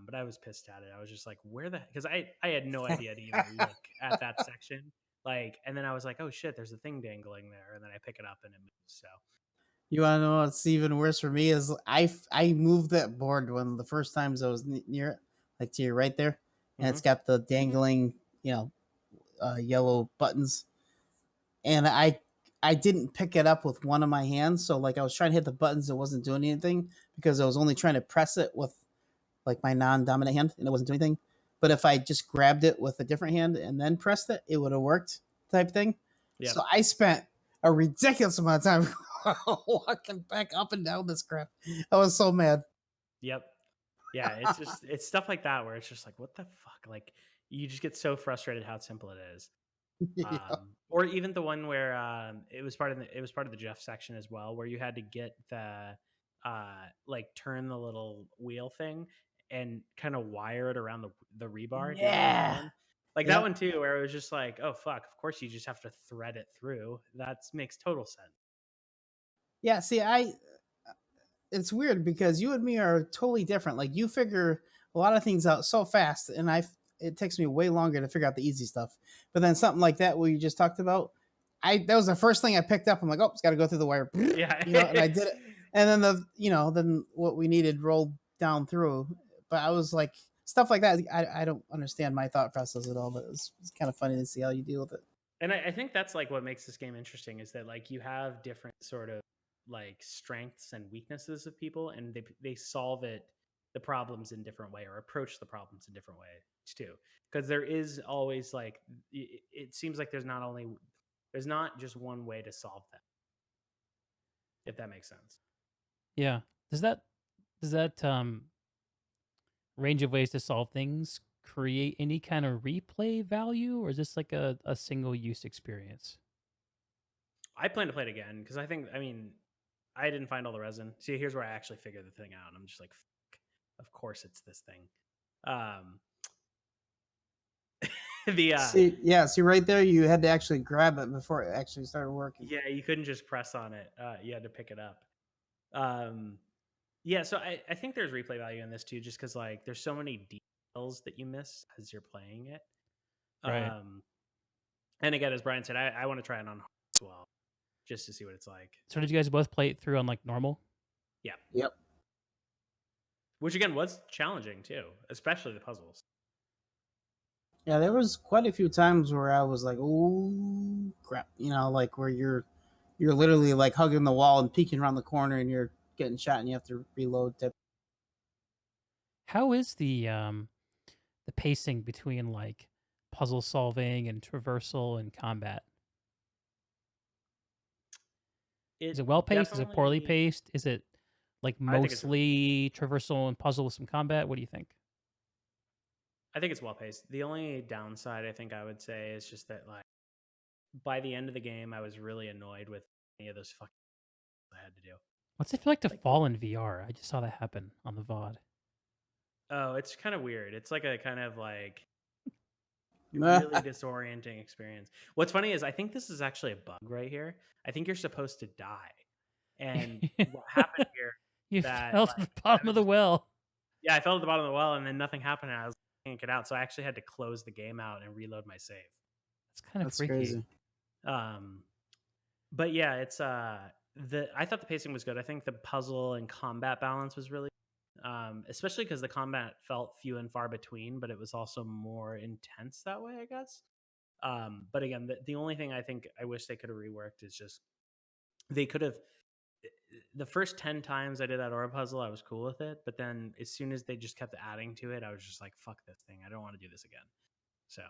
But I was pissed at it. I was just like, where the, because I had no idea to even look at that section. Like, and then I was like, oh shit, there's a thing dangling there, and then I pick it up and it moves. So You want to know what's even worse for me is I moved that board one of the first times I was near it, like to your right there, and it's Mhm. got the dangling, yellow buttons, and I didn't pick it up with one of my hands, so like I was trying to hit the buttons, it wasn't doing anything because I was only trying to press it with like my non-dominant hand, and it wasn't doing anything. But if I just grabbed it with a different hand and then pressed it, it would have worked, type thing. Yep. So I spent a ridiculous amount of time walking back up and down this crap. I was so mad. Yep. Yeah, it's just it's stuff like that where it's just like, what the fuck? Like, you just get so frustrated how simple it is. Yeah. Or even the one where it was part of the Jeff section as well, where you had to get the like turn the little wheel thing and kind of wire it around the rebar. Do you remember that Yeah. one? Like that Yep. one too, where it was just like, oh fuck, of course you just have to thread it through. That makes total sense. Yeah. See, it's weird because you and me are totally different. Like you figure a lot of things out so fast, and it takes me way longer to figure out the easy stuff. But then something like that where you just talked about, that was the first thing I picked up. I'm like, oh, it's got to go through the wire, Yeah. and I did it. And then then what we needed rolled down through. But I was like, stuff like that. I don't understand my thought process at all. But it's kind of funny to see how you deal with it. And I think that's like what makes this game interesting is that like you have different sort of like strengths and weaknesses of people, and they solve the problems in different way or approach the problems in different ways too. Because there is always like it seems like there's not just one way to solve them, if that makes sense. Yeah. Does that range of ways to solve things create any kind of replay value, or is this like a single use experience? I plan to play it again because I mean I didn't find all the resin. See, here's where I actually figured the thing out. I'm just like, fuck, of course it's this thing. Um, the See right there, you had to actually grab it before it actually started working. Yeah, you couldn't just press on it. You had to pick it up. Um, yeah, so I think there's replay value in this too, just because like there's so many details that you miss as you're playing it. Right. Um, and again, as Brian said, I want to try it on hard as well, just to see what it's like. So did you guys both play it through on like normal? Yeah, Yep. which again was challenging too, especially the puzzles. Yeah, there was quite a few times where I was like, "Oh crap!" Like where you're literally like hugging the wall and peeking around the corner, and you're getting shot, and you have to reload. How is the pacing between like puzzle solving and traversal and combat? Is It it well paced? Is it poorly definitely, paced? Is it like I think it's mostly traversal and puzzle with some combat? What do you think? I think it's well paced. The only downside I think I would say is just that like by the end of the game, I was really annoyed with any of those fucking I had to do. What's it feel like to Like, fall in VR? I just saw that happen on the VOD. oh, it's kind of weird. It's like a kind of like really Tip. disorienting experience. What's funny is I think this is actually a bug right here. I think you're supposed to die. And what happened here You that fell to like the bottom of the well. yeah, I fell at the bottom of the well and then nothing happened and I was can't get out. So I actually had to close the game out and reload my save. It's kind of That's freaky. crazy. Um but yeah, it's the I thought the pacing was good. I think the puzzle and combat balance was really especially because the combat felt few and far between, but it was also more intense that way, I guess. But again, the only thing I think I wish they could have reworked is just they could have the first 10 times I did that aura puzzle, I was cool with it. But then as soon as they just kept adding to it, I was just like, fuck this thing. I don't want to do this again. So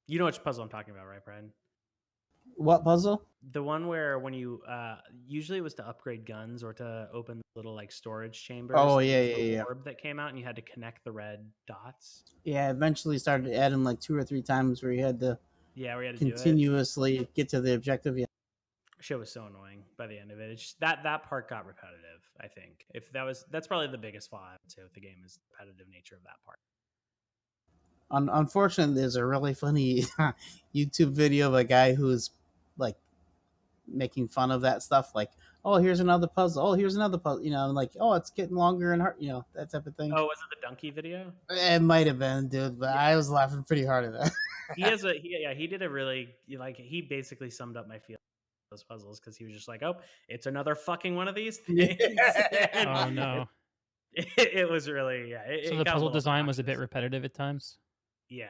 you know which puzzle I'm talking about, right, Brian? What puzzle? The one where when you usually it was to upgrade guns or to open little like storage chambers. Oh There yeah, was yeah, the yeah. orb that came out, and you had to connect the red dots. Yeah, eventually started adding like 2 or 3 times where you had to Yeah, we had to do it. continuously get to the objective. Yeah. Shit was so annoying by the end of it. It's just, that part got repetitive. I think if that's probably the biggest flaw I would say with the game is the repetitive nature of that part. Unfortunately, there's a really funny YouTube video of a guy who's like making fun of that stuff. Like, oh, here's another puzzle. Oh, here's another puzzle. You know, like, oh, it's getting longer and hard. You know, that type of thing. Oh, was it the donkey video? It might have been, dude, but Yeah, I was laughing pretty hard at that. he did a really like he basically summed up my feelings with those puzzles because he was just like, oh, it's another fucking one of these things. And Oh no. it was really So it the got a puzzle little design was a bit obnoxious. repetitive at times. Yeah.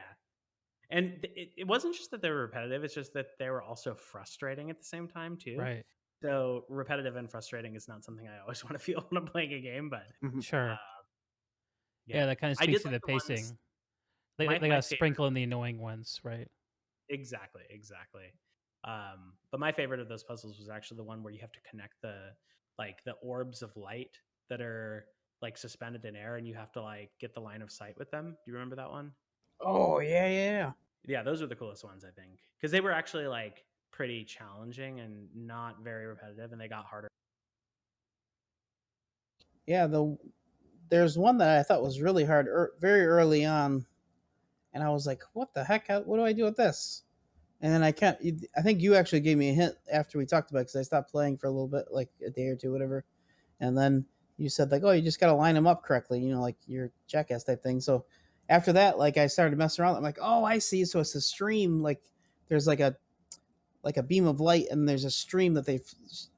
And it wasn't just that they were repetitive, it's just that they were also frustrating at the same time too. Right. So repetitive and frustrating is not something I always want to feel when I'm playing a game, but Mhm. Sure. yeah. Yeah, that kind of I speaks did to like the the ones pacing. They got my to favorite. sprinkle in the annoying ones, right? Exactly. But my favorite of those puzzles was actually the one where you have to connect the orbs of light that are like suspended in air, and you have to like get the line of sight with them. Do you remember that one? Oh yeah, yeah, Yeah, those are the coolest ones, I think, because they were actually like pretty challenging and not very repetitive, and they got harder. yeah. There's one that I thought was really hard very early on, and I was like, what the heck? What do I do with this? And then I can't. I think you actually gave me a hint after we talked about it because I stopped playing for a little bit, like a day or two, whatever. And then you said like, oh, you just got to line them up correctly, you know, like your jackass type thing. So after that, like I started messing around. I'm like, oh, I see. So it's a stream. Like there's like a beam of light, and there's a stream that they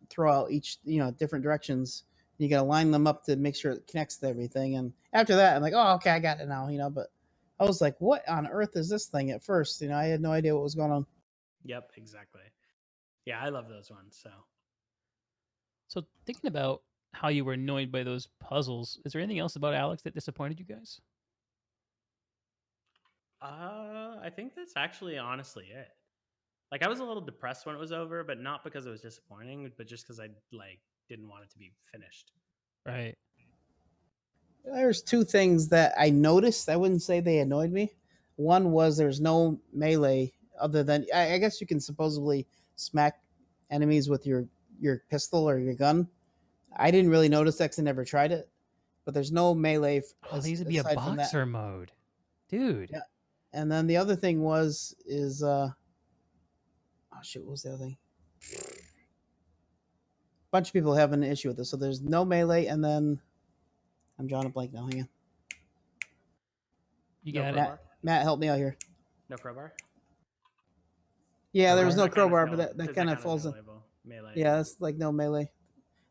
throw out each, you know, different directions. You got to line them up to make sure it connects to everything. And after that, I'm like, oh, okay, I got it now, you know. But I was like, what on earth is this thing at first? You know, I had no idea what was going on. Yep, exactly. Yeah, I love those ones. So, So thinking about how you were annoyed by those puzzles, is there anything else about Alex that disappointed you guys? I think that's actually honestly it. Like, I was a little depressed when it was over, but not because it was disappointing, but just because I like didn't want it to be finished. Right. There's two things that I noticed. I wouldn't say they annoyed me. One was there's no melee other than I guess you can supposedly smack enemies with your pistol or your gun. I didn't really notice that 'cause I never tried it. But there's no melee Oh, there used to be a aside from that. boxer mode, dude. Yeah. And then the other thing is oh shit, what was the other thing? A bunch of people have an issue with this. So there's no melee, and then I'm drawing a blank now. Hang on. You No got it. crowbar. Matt, help me out here. No crowbar. Yeah, there was Crowbar? no That kind of crowbar, but that is that kind of kind of falls in. melee? Yeah, that's like no melee.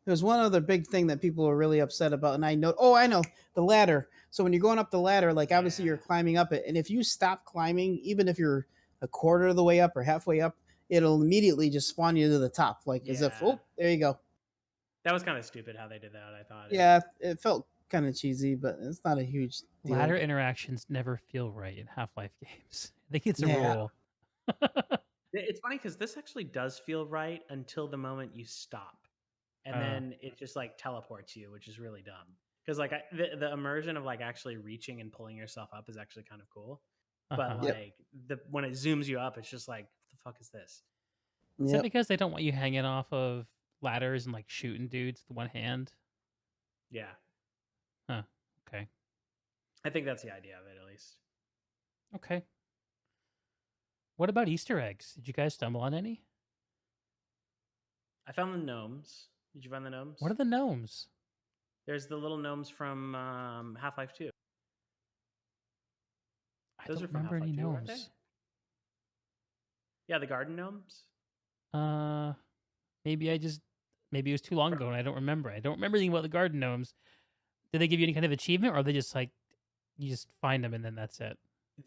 There's one other big thing that people are really upset about, and I know. Oh, I know the ladder. So when you're going up the ladder, like obviously you're Yeah. climbing up it, and if you stop climbing, even if you're a quarter of the way up or halfway up, it'll immediately just spawn you to the top, like as if, Yeah. oh, there you go. That was kind of stupid how they did that. I thought it. Yeah, it felt kind of cheesy, but it's not a huge deal. Ladder interactions never feel right in Half-Life games. I think it's a Yeah, rule. It's funny because this actually does feel right until the moment you stop, and Uh, then it just like teleports you, which is really dumb. Because like the immersion of like actually reaching and pulling yourself up is actually kind of cool, but uh-huh. yep, like the when it zooms you up, it's just like what the fuck is this? Is that yep. because they don't want you hanging off of ladders and like shooting dudes with one hand? Yeah, Huh. Okay. I think that's the idea of it at least. Okay. What about Easter eggs? Did you guys stumble on any? I found the gnomes. Did you find the gnomes? What are the gnomes? There's the little gnomes from Half Life 2. I Those don't are from remember Half any Life 2, aren't they? gnomes. Yeah, the garden gnomes. Uh, maybe maybe it was too long ago and I don't remember. I don't remember anything about the garden gnomes. Did they give you any kind of achievement, or are they just like you just find them and then that's it?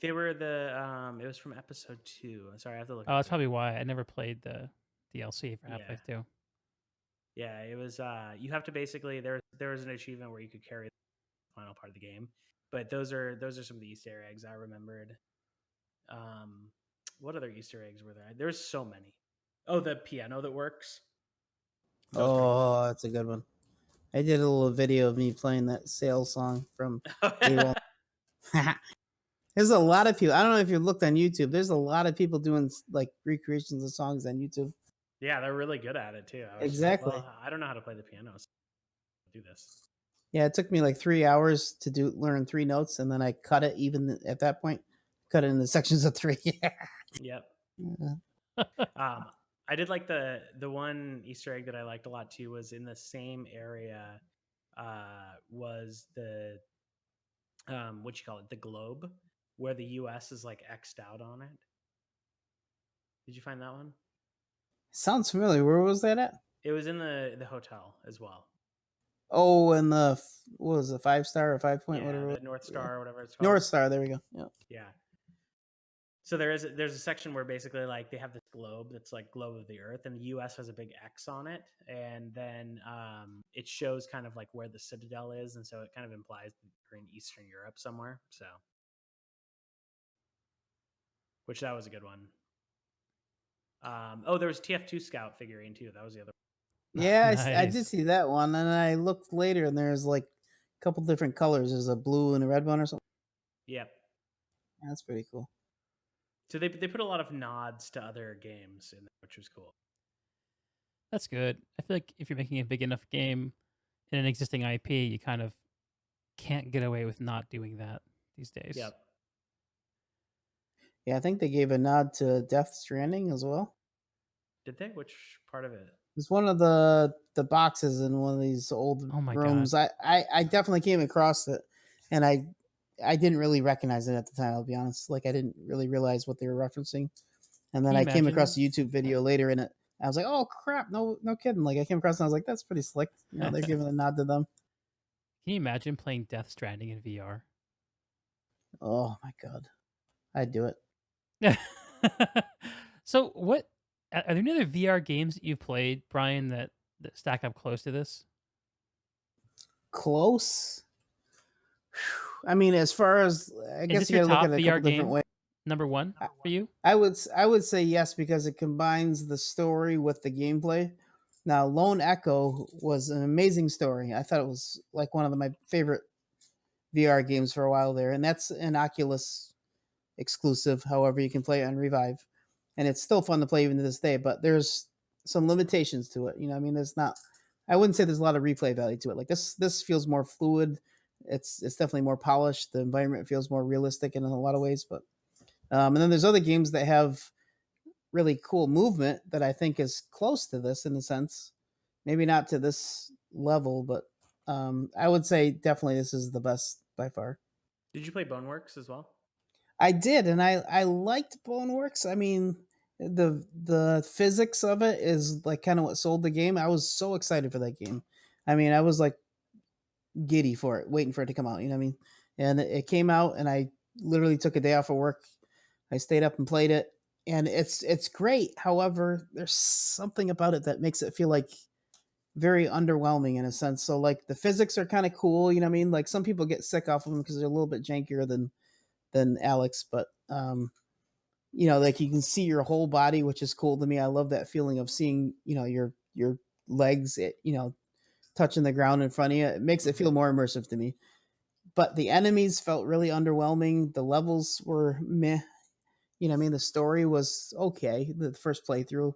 They were it was from episode 2. Sorry, I have to look Oh, at that's the probably why I never played the DLC for Yeah. Half-Life 2. Yeah, it was you have to basically there was an achievement where you could carry the final part of the game. But those are some of the Easter eggs I remembered. What other Easter eggs were there? There's so many. Oh, the piano that works. That was pretty Oh, that's a good one. I did a little video of me playing that sales song from cool. A1. There's a lot of people. I don't know if you looked on YouTube. There's a lot of people doing like recreations of songs on YouTube. Yeah, they're really good at it too. I was just like, Exactly. well, I don't know how to play the piano, so I'll do this. Yeah, it took me like 3 hours to learn 3 notes, and then I cut it even at that point. Cut it into sections of 3. Yep. Yeah. I did like the one Easter egg that I liked a lot too was in the same area. Was the what you call it, the globe, where the U.S. is like X'd out on it. Did you find that one? Sounds familiar. Where was that at? It was in the hotel as well. Oh, and the what was it, 5-star or 5-point, Yeah, whatever. the North Star or whatever it's called. North Star. There we go. Yeah. Yeah. So there's a section where basically like they have this globe that's like globe of the Earth, and the U.S. has a big X on it, and then it shows kind of like where the Citadel is, and so it kind of implies that you're in Eastern Europe somewhere. So, which that was a good one. Oh, there was TF2 Scout figurine too. That was the other. Yeah, I Nice. did see that one, and I looked later, and there's like a couple different colors. There's a blue and a red one or something. Yep. That's pretty cool. So they put a lot of nods to other games in there, which was cool. That's good. I feel like if you're making a big enough game in an existing IP, you kind of can't get away with not doing that these days. Yep. Yeah, I think they gave a nod to Death Stranding as well. Did they? Which part of it? It's one of the boxes in one of these old Oh my rooms. God. I definitely came across it, and I didn't really recognize it at the time. I'll be honest. Like I didn't really realize what they were referencing, and then Can you I came imagine? across a YouTube video later in it. I was like, oh crap, no kidding. Like I came across it, and I was like, that's pretty slick. You know, they're giving a nod to them. Can you imagine playing Death Stranding in VR? Oh my god, I'd do it. So, what are there any other VR games that you've played, Brian, that stack up close to this? Close. I mean, as far as I Is guess this you your got to look top at it a VR couple different game? ways. Number one for you? I would say yes because it combines the story with the gameplay. Now, Lone Echo was an amazing story. I thought it was like one of my favorite VR games for a while there, and that's an Oculus exclusive. However, you can play it on Revive, and it's still fun to play even to this day. But there's some limitations to it. You know, I mean, there's not. I wouldn't say there's a lot of replay value to it. Like this feels more fluid. It's definitely more polished. The environment feels more realistic in a lot of ways, but and then there's other games that have really cool movement that I think is close to this in a sense. Maybe not to this level, but I would say definitely this is the best by far. Did you play Boneworks as well? I did, and I liked Boneworks. I mean, the physics of it is like kind of what sold the game. I was so excited for that game. I mean, I was like giddy for it, waiting for it to come out. You know what I mean? And it came out, and I literally took a day off of work. I stayed up and played it, and it's great. However, there's something about it that makes it feel like very underwhelming in a sense. So like the physics are kind of cool, you know what I mean? Like some people get sick off of them because they're a little bit jankier than Alyx, but you know, like you can see your whole body, which is cool to me. I love that feeling of seeing, you know, your legs, you know, touching the ground in front of you. It makes it feel more immersive to me. But the enemies felt really underwhelming. The levels were meh. You know what I mean? The story was okay, the first playthrough.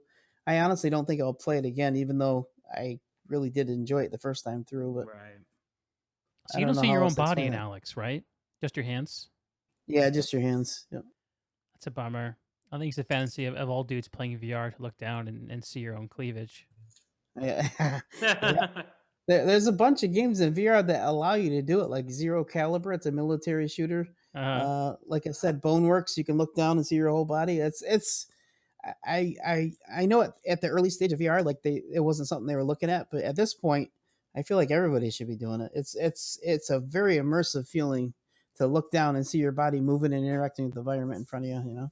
I honestly don't think I'll play it again, even though I really did enjoy it the first time through, but Right. So I you don't don't know see how your else own to body explain in it. Alyx, right? Just your hands? Yeah, just your hands. Yep. That's a bummer. I think it's a fantasy of all dudes playing VR to look down and see your own cleavage. Yeah. Yeah. There's a bunch of games in VR that allow you to do it, like Zero Caliber. It's a military shooter. Like I said, Boneworks, you can look down and see your whole body. It's I know at the early stage of VR, like it wasn't something they were looking at, but at this point, I feel like everybody should be doing it. It's a very immersive feeling to look down and see your body moving and interacting with the environment in front of you. You know.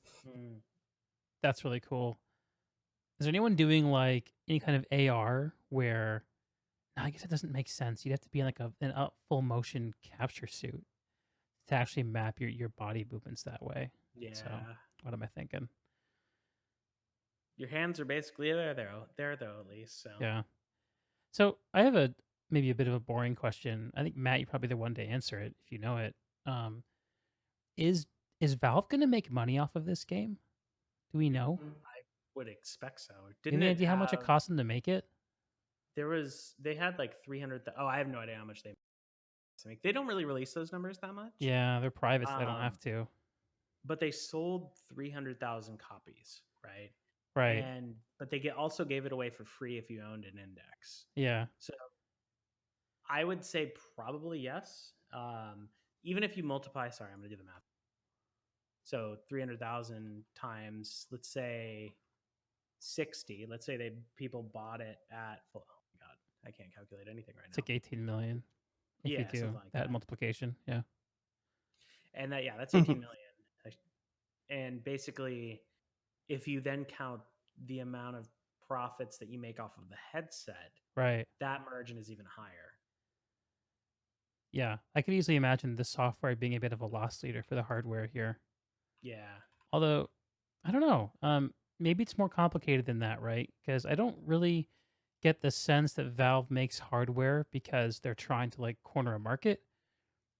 That's really cool. Is there anyone doing like any kind of AR where? No, I guess it doesn't make sense. You'd have to be in like a full motion capture suit to actually map your body movements that way. Yeah. So what am I thinking? Your hands are basically there though, at least. So Yeah. So I have maybe a bit of a boring question. I think Matt, you're probably the one to answer it if you know it. Um, is is Valve going to make money off of this game? Do we know? I would expect so. Do you have Didn't any it idea how much it have? cost them to make it? They had like 300. Oh, I have no idea how much they make. They don't really release those numbers that much. Yeah, they're private, so they don't Um, have to. but they sold 300,000 copies, right? Right. But they also gave it away for free if you owned an index. Yeah. So I would say probably yes. Even if you multiply, sorry, I'm going to do the math. So 300,000 times, let's say 60. Let's say people bought it at, oh my God, I can't calculate anything right It's now. like 18 million if you Yeah, do something like that that. multiplication. Yeah. And that's 18 million. And basically, if you then count the amount of profits that you make off of the headset, Right. that margin is even higher. Yeah. I could easily imagine the software being a bit of a loss leader for the hardware here. Yeah. Although, I don't know. Maybe it's more complicated than that, right? Because I don't really get the sense that Valve makes hardware because they're trying to like corner a market.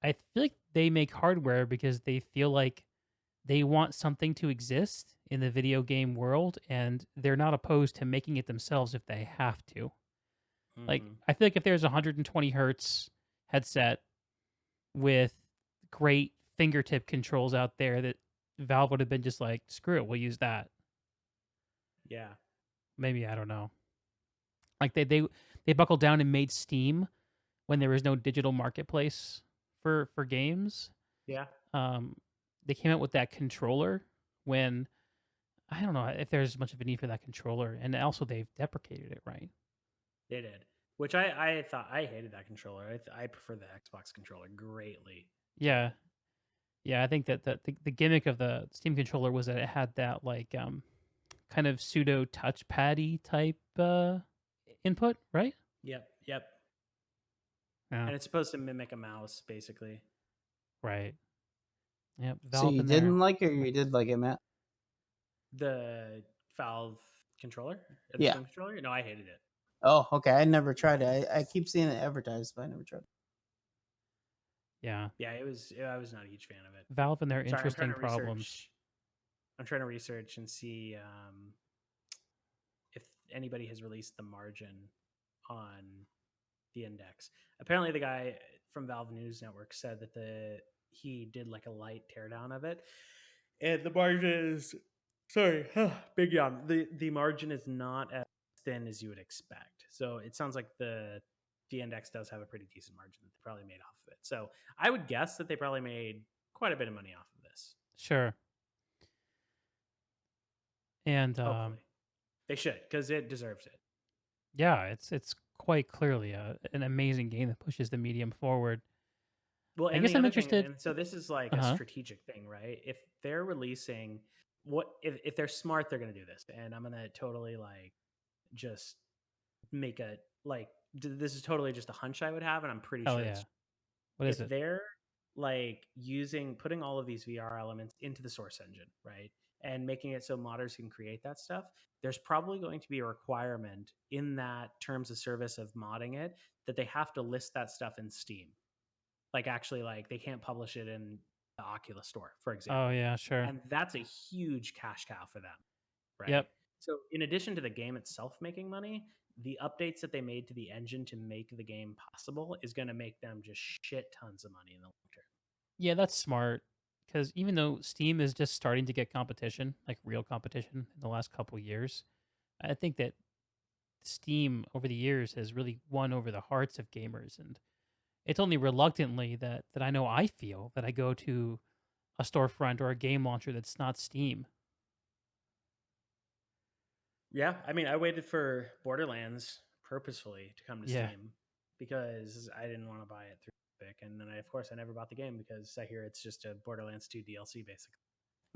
I feel like they make hardware because they feel like they want something to exist in the video game world and they're not opposed to making it themselves if they have to. Like, Mm-hmm. I feel like if there's a 120 hertz headset with great fingertip controls out there, that Valve would have been just like, screw it, we'll use that. Yeah. Maybe, I don't know. Like they buckled down and made Steam when there was no digital marketplace for games. Yeah. Um, they came out with that controller when I don't know if there's much of a need for that controller, and also they've deprecated it, right? They did. Which I thought I hated that controller. I prefer the Xbox controller greatly. Yeah, yeah. I think that the gimmick of the Steam controller was that it had that like kind of pseudo touchpaddy type input, right? Yep. Yep. Yeah, And it's supposed to mimic a mouse, basically. right. Yep, So Valve you in there. didn't like it, or you did like it, Matt? The Valve controller, or the Yeah. Steam controller. No, I hated it. Oh, okay. I never tried it. I keep seeing it advertised, but I never tried it. Yeah, Yeah, it was. I was not a huge fan of it. Valve and their Sorry, I'm trying interesting to problems. research. I'm trying to research and see if anybody has released the margin on the index. Apparently, the guy from Valve News Network said that he did like a light teardown of it, and the margin is sorry, big yawn. The margin is not as thin as you would expect. So it sounds like the index does have a pretty decent margin that they probably made off of it. So I would guess that they probably made quite a bit of money off of this. Sure. And Hopefully, they should because it deserves it. yeah, it's quite clearly an amazing game that pushes the medium forward. Well, I and guess the I'm other thing, interested. and so this is like Uh a huh. strategic thing, right? If they're releasing if they're smart, they're going to do this, and I'm going to totally like just make a like this is totally just a hunch I would have, and I'm pretty Hell sure it's yeah. What is if it? they're like putting all of these VR elements into the source engine, right? And making it so modders can create that stuff, there's probably going to be a requirement in that terms of service of modding it that they have to list that stuff in Steam. Like actually like they can't publish it in the Oculus store, for Oh example. yeah, sure. And that's a huge cash cow for them, right? Yep. So in addition to the game itself making money, the updates that they made to the engine to make the game possible is going to make them just shit tons of money in the long term. Yeah, that's smart. Because even though Steam is just starting to get competition, like real competition, in the last couple years, I think that Steam over the years has really won over the hearts of gamers, and it's only reluctantly that I know I feel that I go to a storefront or a game launcher that's not Steam. Yeah, I mean, I waited for Borderlands purposefully to come to Yeah, Steam because I didn't want to buy it through Epic, and then of course I never bought the game because I hear it's just a Borderlands 2 DLC basically.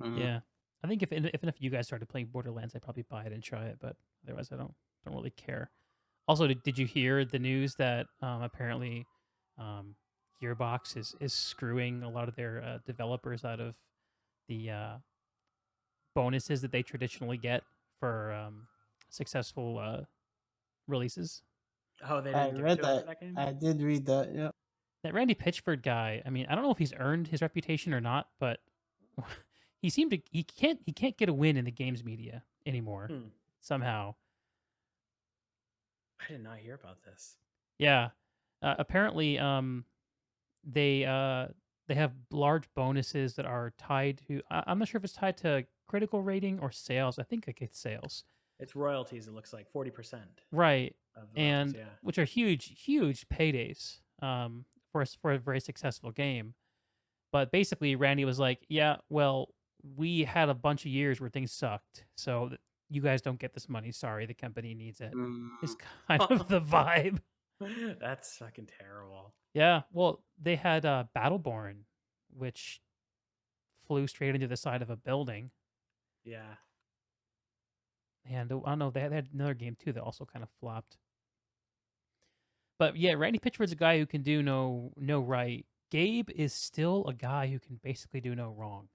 Mhm. yeah. I think if enough of you guys started playing Borderlands, I'd probably buy it and try it, but otherwise I don't really care. Also, did you hear the news that apparently um, Gearbox is screwing a lot of their developers out of the bonuses that they traditionally get for successful releases. Oh, they I didn't give it read to him for that. that game. I did read that. Yeah. That Randy Pitchford guy, I mean, I don't know if he's earned his reputation or not, but he can't get a win in the games media anymore Hmm. somehow. I did not hear about this. Yeah. Apparently they have large bonuses that are tied to I'm not sure if it's tied to critical rating or sales. I think it's sales. It's royalties. It looks like 40% Right. of the royalties. And Yeah. which are huge paydays for a very successful game. But basically Randy was like, "Yeah, well, we had a bunch of years where things sucked. So you guys don't get this money. Sorry, the company needs it." Is kind of the vibe. That's fucking terrible. Yeah, well, they had Battleborn, which flew straight into the side of a building. Yeah. And I don't know, they had another game too that also kind of flopped. But yeah, Randy Pitchford's a guy who can do no right. Gabe is still a guy who can basically do no wrong.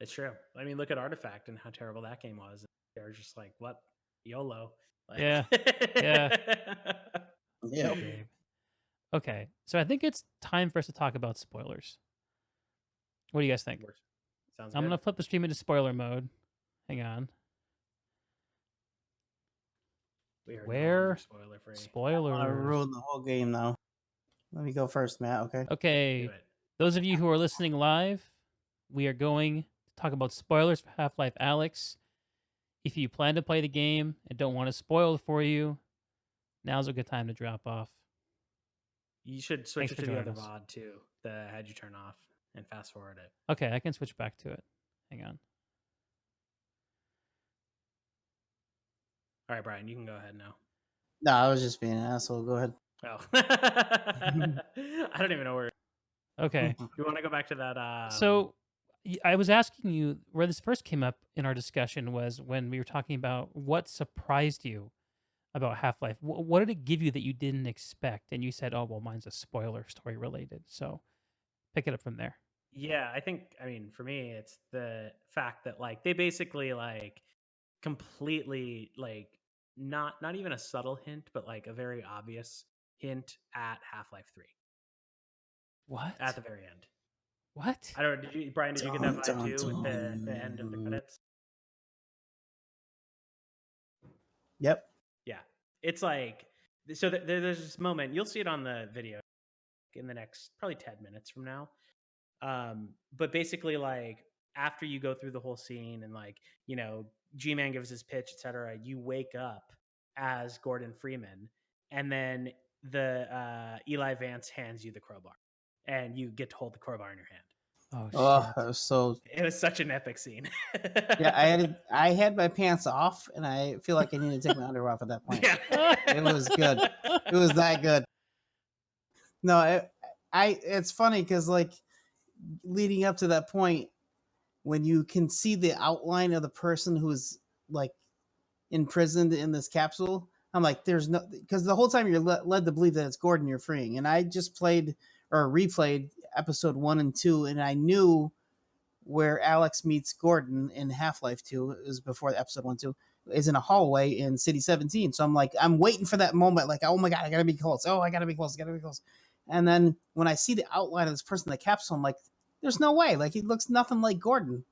It's true. I mean, look at Artifact and how terrible that game was. They're just like, what? YOLO. Like, Yeah. Yeah. Yep. Gabe. Okay, so I think it's time for us to talk about spoilers. What do you guys think? Sounds good. I'm gonna flip the stream into spoiler mode. Hang on. We are Where? spoiler free. I Spoilers. ruined the whole game now. Let me go first, Matt. Okay. Okay. Do it. Those of you who are listening live, we are going to talk about spoilers for Half-Life Alyx. If you plan to play the game and don't want to spoil it for you, now's a good time to drop off. You should switch Thanks it for to the joining other us. VOD too. The had you turn off and fast forward it. Okay, I can switch back to it. Hang on. All right, Brian, you can go ahead now. No, I was just being an asshole. Go ahead. Oh, I don't even know where. Okay. Do you want to go back to that? So I was asking you where this first came up in our discussion was when we were talking about what surprised you about Half-Life. What did it give you that you didn't expect? And you said, "Oh, well, mine's a spoiler story related." So pick it up from there. Yeah, I mean, for me, it's the fact that like they basically like completely like not even a subtle hint, but like a very obvious hint at Half-Life 3 What? at the very end. What? I don't know. Did you, Brian? Did you get that vibe Dun, too with the dun, end of the dun. credits? Yep. Yeah, it's like so. There's this moment. You'll see it on the video in the next probably 10 minutes from now. But basically, like after you go through the whole scene and like G-Man gives his pitch, etc., you wake up as Gordon Freeman, and then the Eli Vance hands you the crowbar, and you get to hold the crowbar in your hand. Oh Oh, shit! that was so. It was such an epic scene. Yeah, I had my pants off, and I feel like I needed to take my underwear off at that point. Yeah. It was good. It was that good. No, it's funny because like leading up to that point, when you can see the outline of the person who's like imprisoned in this capsule, I'm like, there's no, because the whole time you're led to believe that it's Gordon you're freeing. And I just played or replayed episode 1 and 2, and I knew where Alyx meets Gordon in Half-Life 2. It was before episode 1 2 is in a hallway in City 17. So I'm like, I'm waiting for that moment, like, oh my god, I gotta be close. Oh, I gotta be close, gotta be close. And then when I see the outline of this person in the capsule, I'm like, there's no way. Like, he looks nothing like Gordon.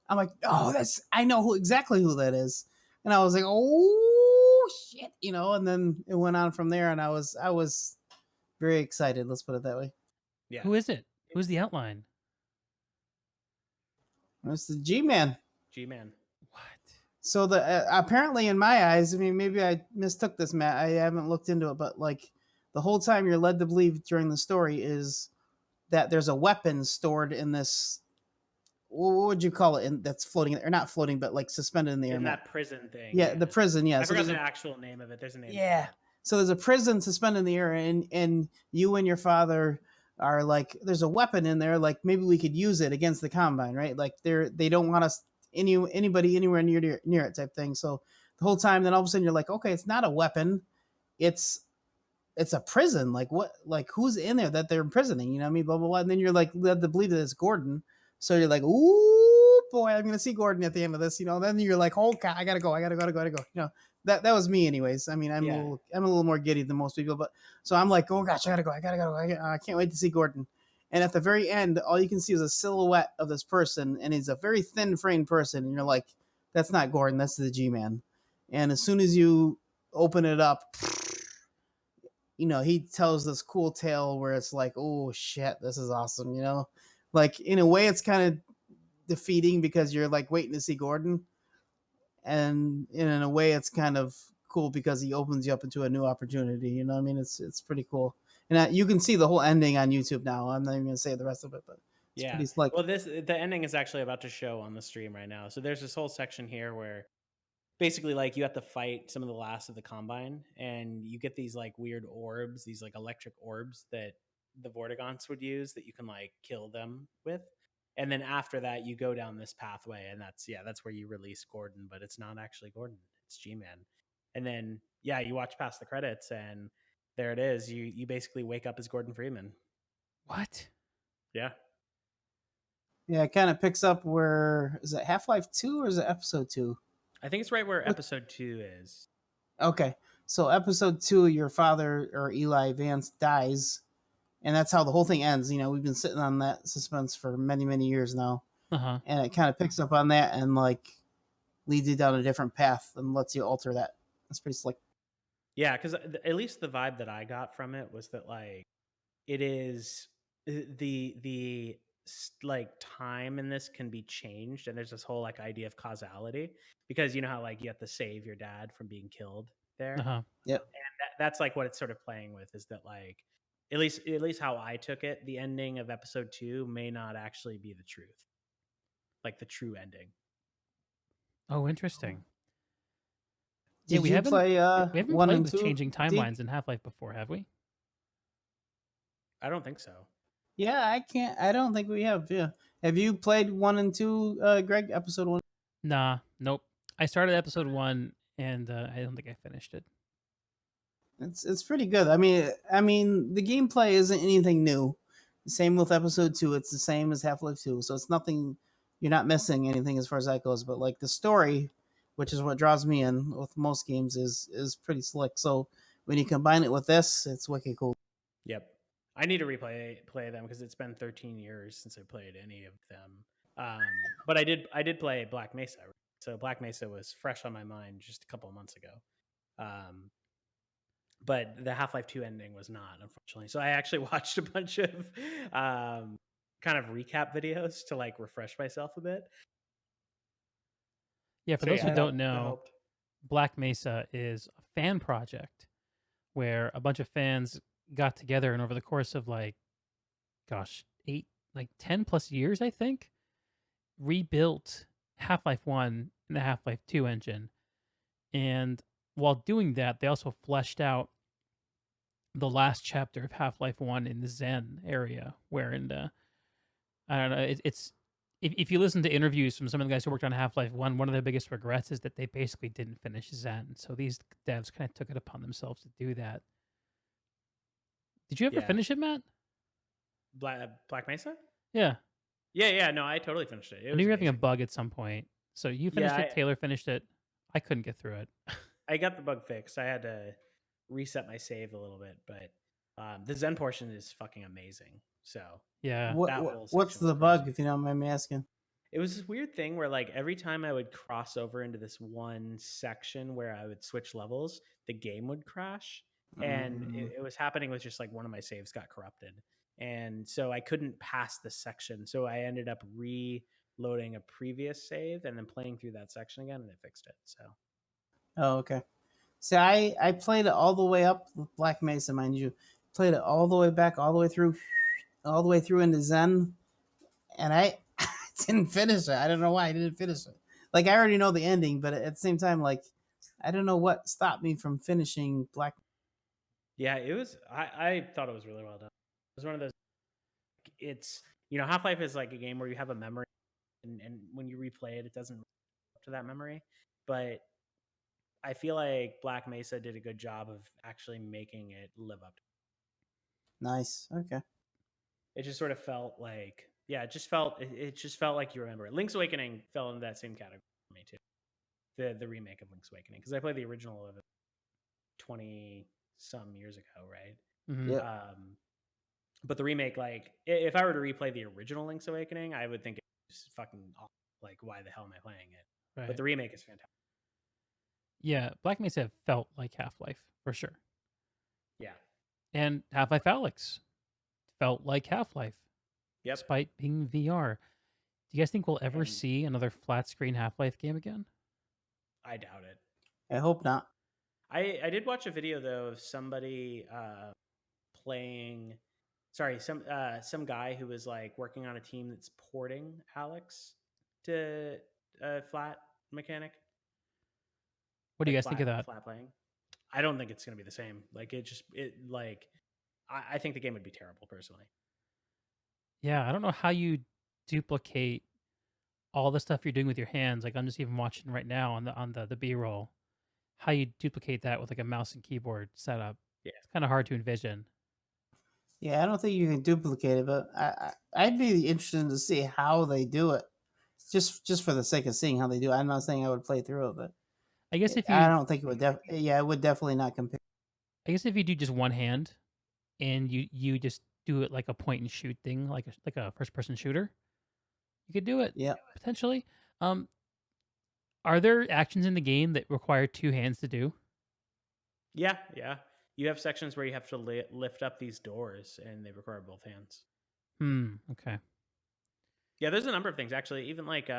I'm like, oh, I know exactly who that is. And I was like, oh shit, and then it went on from there, and I was very excited, let's put it that way. Yeah. Who is it? Who's the outline? It's the G-Man. G-Man. What? So apparently in my eyes, I mean, maybe I mistook this, Matt. I haven't looked into it, but like the whole time you're led to believe during the story is that there's a weapon stored in this. What would you call it? That's floating, or not floating, but like suspended in the air. In Matt. that prison thing. Yeah, the prison. Yeah, I so forgot the actual name of it. There's a name. Yeah. So there's a prison suspended in the air, and you and your father are like, there's a weapon in there, like maybe we could use it against the Combine, right? Like they don't want us anybody anywhere near it type thing. So the whole time, then all of a sudden you're like, okay, it's not a weapon, it's a prison. Like what? Like who's in there that they're imprisoning? You know what I mean? Blah blah blah. And then you're like led to believe that it's Gordon. So you're like, ooh, boy, I'm gonna see Gordon at the end of this. Then you're like, oh god, I gotta go. That was me, anyways. I mean, I'm Yeah. a little more giddy than most people, but so I'm like, oh gosh, I gotta go. I can't wait to see Gordon. And at the very end, all you can see is a silhouette of this person, and he's a very thin framed person. And you're like, that's not Gordon, that's the G-Man. And as soon as you open it up, he tells this cool tale where it's like, oh shit, this is awesome. Like in a way, it's kind of defeating because you're like waiting to see Gordon, and in a way, it's kind of cool because he opens you up into a new opportunity. You know what I mean? It's pretty cool, and you can see the whole ending on YouTube now. I'm not even gonna say the rest of it, but it's Yeah. pretty slick. Well, the ending is actually about to show on the stream right now. So there's this whole section here where basically like you have to fight some of the last of the combine, and you get these like weird orbs, these like electric orbs that the Vortigons would use that you can like kill them with. And then after that, you go down this pathway, and that's where you release Gordon, but it's not actually Gordon; it's G-Man. And then you watch past the credits, and there it is. You basically wake up as Gordon Freeman. What? Yeah. Yeah, it kind of picks up where is it Half-Life 2 or is it Episode 2? I think it's right where What? episode 2 is. Okay, so Episode 2, your father or Eli Vance dies, and that's how the whole thing ends. We've been sitting on that suspense for many, many years now, Uh-huh. and it kind of picks up on that and like leads you down a different path and lets you alter that. That's pretty slick. Yeah, because at least the vibe that I got from it was that like it is the like time in this can be changed, and there's this whole like idea of causality, because you know how like you have to save your dad from being killed there. Uh-huh. Yep. And that's like what it's sort of playing with, is that like at least how I took it, the ending of episode 2 may not actually be the truth, like the true ending. Oh, interesting. Yeah, Did you play we haven't 1 played and with 2? changing Deeg? timelines in Half-Life before, have we? I don't think so. Yeah, I don't think we have. Yeah. Have you played 1 and 2, Greg? Episode 1? Nah, nope. I started episode 1 and I don't think I finished it. It's pretty good. I mean, the gameplay isn't anything new. Same with episode 2. It's the same as Half-Life 2. So it's nothing. You're not missing anything as far as that goes. But like the story, which is what draws me in with most games, is pretty slick. So when you combine it with this, it's wicked cool. Yep. I need to play them because it's been 13 years since I played any of them. But I did play Black Mesa. So Black Mesa was fresh on my mind just a couple of months ago. But the Half-Life 2 ending was not, unfortunately. So I actually watched a bunch of kind of recap videos to like refresh myself a bit. Yeah, for So those who yeah, don't that know, helped. Black Mesa is a fan project where a bunch of fans got together and over the course of like 10 plus years, I think, rebuilt Half-Life 1 and the Half-Life 2 engine. And while doing that, they also fleshed out the last chapter of Half-Life 1 in the Zen area, where I don't know, it's if you listen to interviews from some of the guys who worked on Half-Life 1, one of their biggest regrets is that they basically didn't finish Zen. So these devs kind of took it upon themselves to do that. Did you ever Yeah. finish it, Matt? Black Mesa? Yeah. Yeah. No, I totally finished it. I knew you were having a bug at some point. So you finished it, Taylor finished it. I couldn't get through it. I got the bug fixed. I had to reset my save a little bit, but the Zen portion is fucking amazing. So Yeah. What's the bug, if you don't mind me asking? it was this weird thing where like every time I would cross over into this one section where I would switch levels, the game would crash. And it was happening with just like one of my saves got corrupted. And so I couldn't pass the section. So I ended up reloading a previous save and then playing through that section again, and it fixed it. So Oh, okay. See, I played it all the way up with Black Mesa, mind you. Played it all the way back, all the way through into Zen, and I didn't finish it. I don't know why I didn't finish it. Like I already know the ending, but at the same time, like I don't know what stopped me from finishing Black. yeah, it was. I thought it was really well done. It was one of those. It's Half-Life is like a game where you have a memory, and when you replay it, it doesn't live up to that memory. But I feel like Black Mesa did a good job of actually making it live up. Nice. Okay. It just sort of felt like Yeah, it just felt like you remember it. Link's Awakening fell into that same category for me too. The remake of Link's Awakening, because I played the original of it 20 some years ago, right? Mhm. Yep. But the remake, like, if I were to replay the original Link's Awakening, I would think it was fucking awful. Like, why the hell am I playing it? But Right. the remake is fantastic. Yeah, Black Mesa felt like Half-Life for sure. Yeah. And Half-Life Alyx felt like Half-Life Yep. despite being VR. Do you guys think we'll ever And see another flat screen Half-Life game again? I doubt it. I hope not. I did watch a video though of somebody playing. Sorry, some guy who was like working on a team that's porting Alyx to a flat mechanic, What do you like guys think of that? flat playing. I don't think it's gonna be the same. Like I think the game would be terrible personally. Yeah, I don't know how you duplicate all the stuff you're doing with your hands. Like I'm just even watching right now on the B-roll. How you duplicate that with like a mouse and keyboard setup. Yeah. It's kind of hard to envision. Yeah, I don't think you can duplicate it, but I'd be interested to see how they do it, just for the sake of seeing how they do it. I'm not saying I would play through it, but I guess if I you don't think it would. Yeah, it would definitely not compare. do just one hand and you just do it like a point and shoot thing, like a first person shooter, you could do it Yeah. potentially. Um, are there actions in the game that require two hands to do? Yeah, yeah. You have sections where you have to lift up these doors, and they require both hands. Okay. Yeah, there's a number of things actually. Even like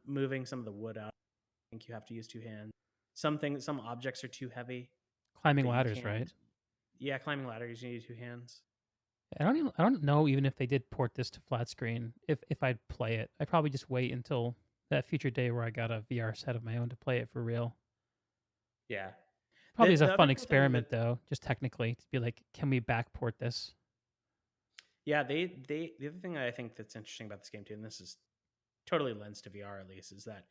moving some of the wood out, I think you have to use two hands. Some objects are too heavy Climbing that you ladders, right? can't. Yeah, climbing ladders you need two hands. I don't know even if they did port this to flat screen. If I'd play it, I'd probably just wait until that future day where I got a VR set of my own to play it for real. Yeah. Probably is a The other fun cool thing experiment with though, just technically to be like, can we backport this? yeah, they the other thing I think that's interesting about this game too, and this is totally lends to VR at least, is that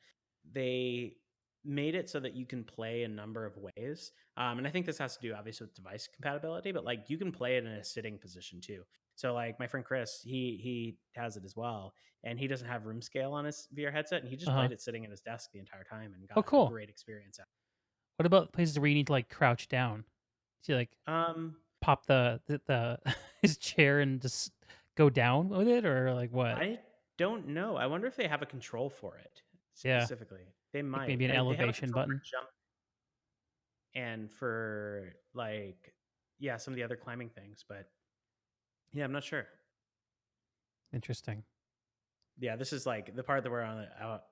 they made it so that you can play a number of ways. And I think this has to do obviously with device compatibility, but like you can play it in a sitting position too. So like my friend Chris, he has it as well, and he doesn't have room scale on his VR headset, and he just Uh huh. played it sitting at his desk the entire time and Oh, got a cool. great experience out. What about places where you need to like crouch down? See, like Um, pop the his chair and just go down with it, or like what? I don't know. I wonder if they have a control for it Yeah, specifically. They like might. maybe an They have a elevation control for button. jump and for like yeah, some of the other climbing things, but yeah, I'm not sure. Interesting. Yeah, this is like the part that we're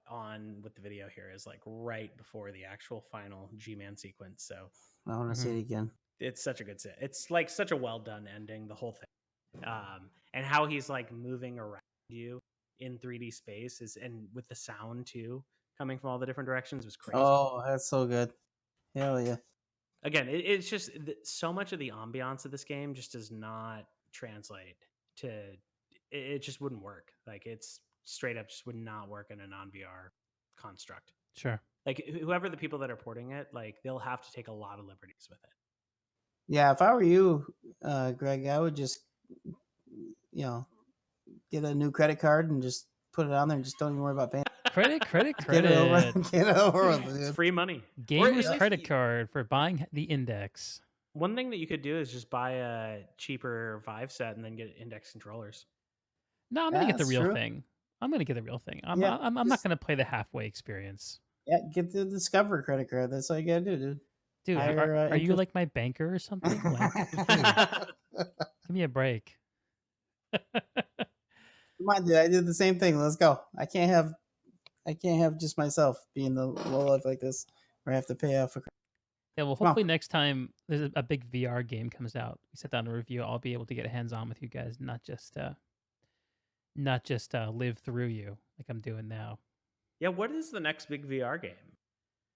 on with the video here is like right before the actual final G-Man sequence. So I want to see Mhm. it again. it's such a good set. It's like such a well done ending, the whole thing. And how he's like moving around you in 3D space is, and with the sound too coming from all the different directions, was crazy. Oh, that's so good. Hell yeah. Again, it's just so much of the ambiance of this game just does not translate to. It just wouldn't work. Like it's straight up just would not work in a non VR construct. Sure. Like whoever the people that are porting it, like they'll have to take a lot of liberties with it. Yeah, if I were you, Greg, I would just, get a new credit card and just put it on there and just don't even worry about paying. Credit. Get it over, get it over with, It's dude. free money. Gamers at least credit card for buying the Index. One thing that you could do is just buy a cheaper Vive set and then get Index controllers. No, I'm gonna get the That's real true. thing. I'm gonna get the real thing. I'm Yeah, I'm not just- gonna play the halfway experience. Yeah, get the Discover credit card. That's all you gotta do, dude. Dude, Higher, are you interest. like my banker or something? Like, give me a break. Come on, dude. I did the same thing. Let's go. I can't have just myself being the low life like this where I have to pay off for. Yeah, well, Come on. hopefully next time there's a big VR game comes out, we sit down and review. I'll be able to get hands on with you guys, not just live through you like I'm doing now. Yeah, what is the next big VR game?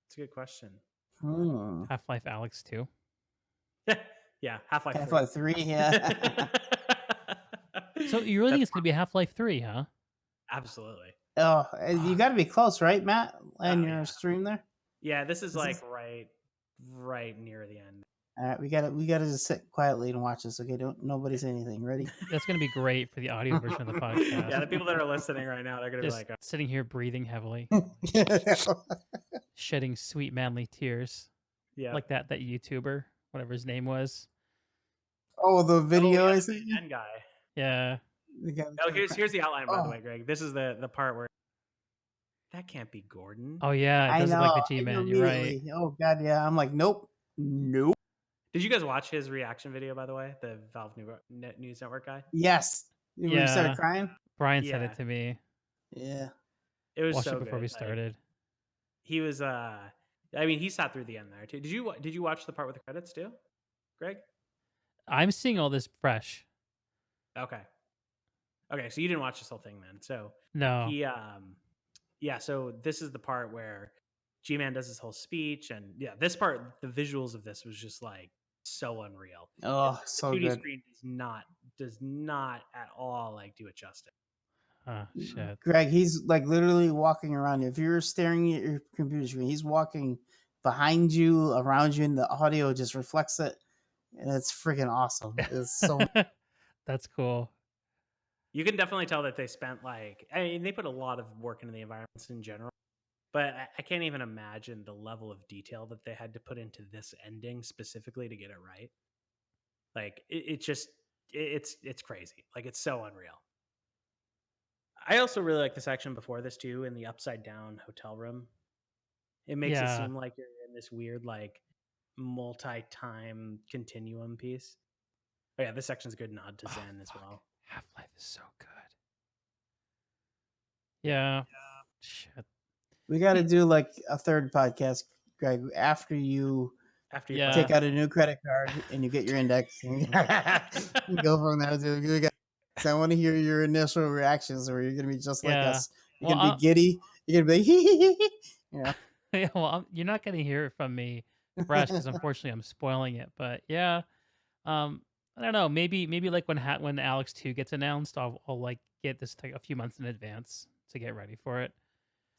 It's a good question. Half-Life Alyx 2. Yeah, Half-Life 3. Half-Life 3, yeah. So you really think it's gonna be Half-Life 3, huh? Absolutely. Oh, you got to be close, right, Matt? On your yeah. stream there. Yeah, this is like right near the end. All right, we gotta just sit quietly and watch this. Okay, don't nobody say anything. Ready? That's gonna be great for the audio version of the podcast. Yeah, the people that are listening right now, they're gonna be Just like, sitting here breathing heavily, shedding sweet manly tears, yeah. like that YouTuber, whatever his name was. Oh, the Oh video yeah, I the sent you. BN guy. Yeah. The guy Oh, here's the outline, by the Oh, way, Greg. This is the part where that can't be Gordon. Oh yeah, it I does look know. like the I knew G-Man. You're right. immediately. Oh God, yeah. I'm like, nope, nope. Did you guys watch his reaction video, by the way? The Valve News Network guy. Yes. When you started Yeah. crying. Brian sent Yeah, it to me. Yeah. it was Watched it so before we good. Like started. he was. I mean, he sat through the end there too. Did you watch the part with the credits too, Greg? I'm seeing all this fresh. Okay. Okay, so you didn't watch this whole thing then. So No. he yeah, so this is the part where G-Man does his whole speech, and yeah, this part, the visuals of this was just like so unreal. And Oh, the so 2D good. screen does not at all like do it justice. Oh shit. Greg, he's like literally walking around you. If you're staring at your computer screen, he's walking behind you, around you, and the audio just reflects it. And it's freaking awesome. It's so That's cool. You can definitely tell that they spent like, I mean, they put a lot of work into the environments in general, but I can't even imagine the level of detail that they had to put into this ending specifically to get it right. Like it's crazy. Like it's so unreal. I also really like the section before this too, in the upside down hotel room. It makes it Yeah. seem like you're in this weird like multi-time continuum piece. Oh yeah, this section's a good nod to Oh, Zen as fuck. well. Half-Life is so good. Yeah. Shit. we got to do like a third podcast, Greg, after you After you Yeah. take out a new credit card and you get your index and you go from there. So I want to hear your initial reactions, or you're gonna be just like Yeah. us. You're Well, gonna be giddy. You're gonna be yeah. yeah, well, you're not gonna hear it from me fresh because unfortunately I'm spoiling it. But yeah, I don't know. Maybe like when Alex 2 gets announced, I'll like get this a few months in advance to get ready for it.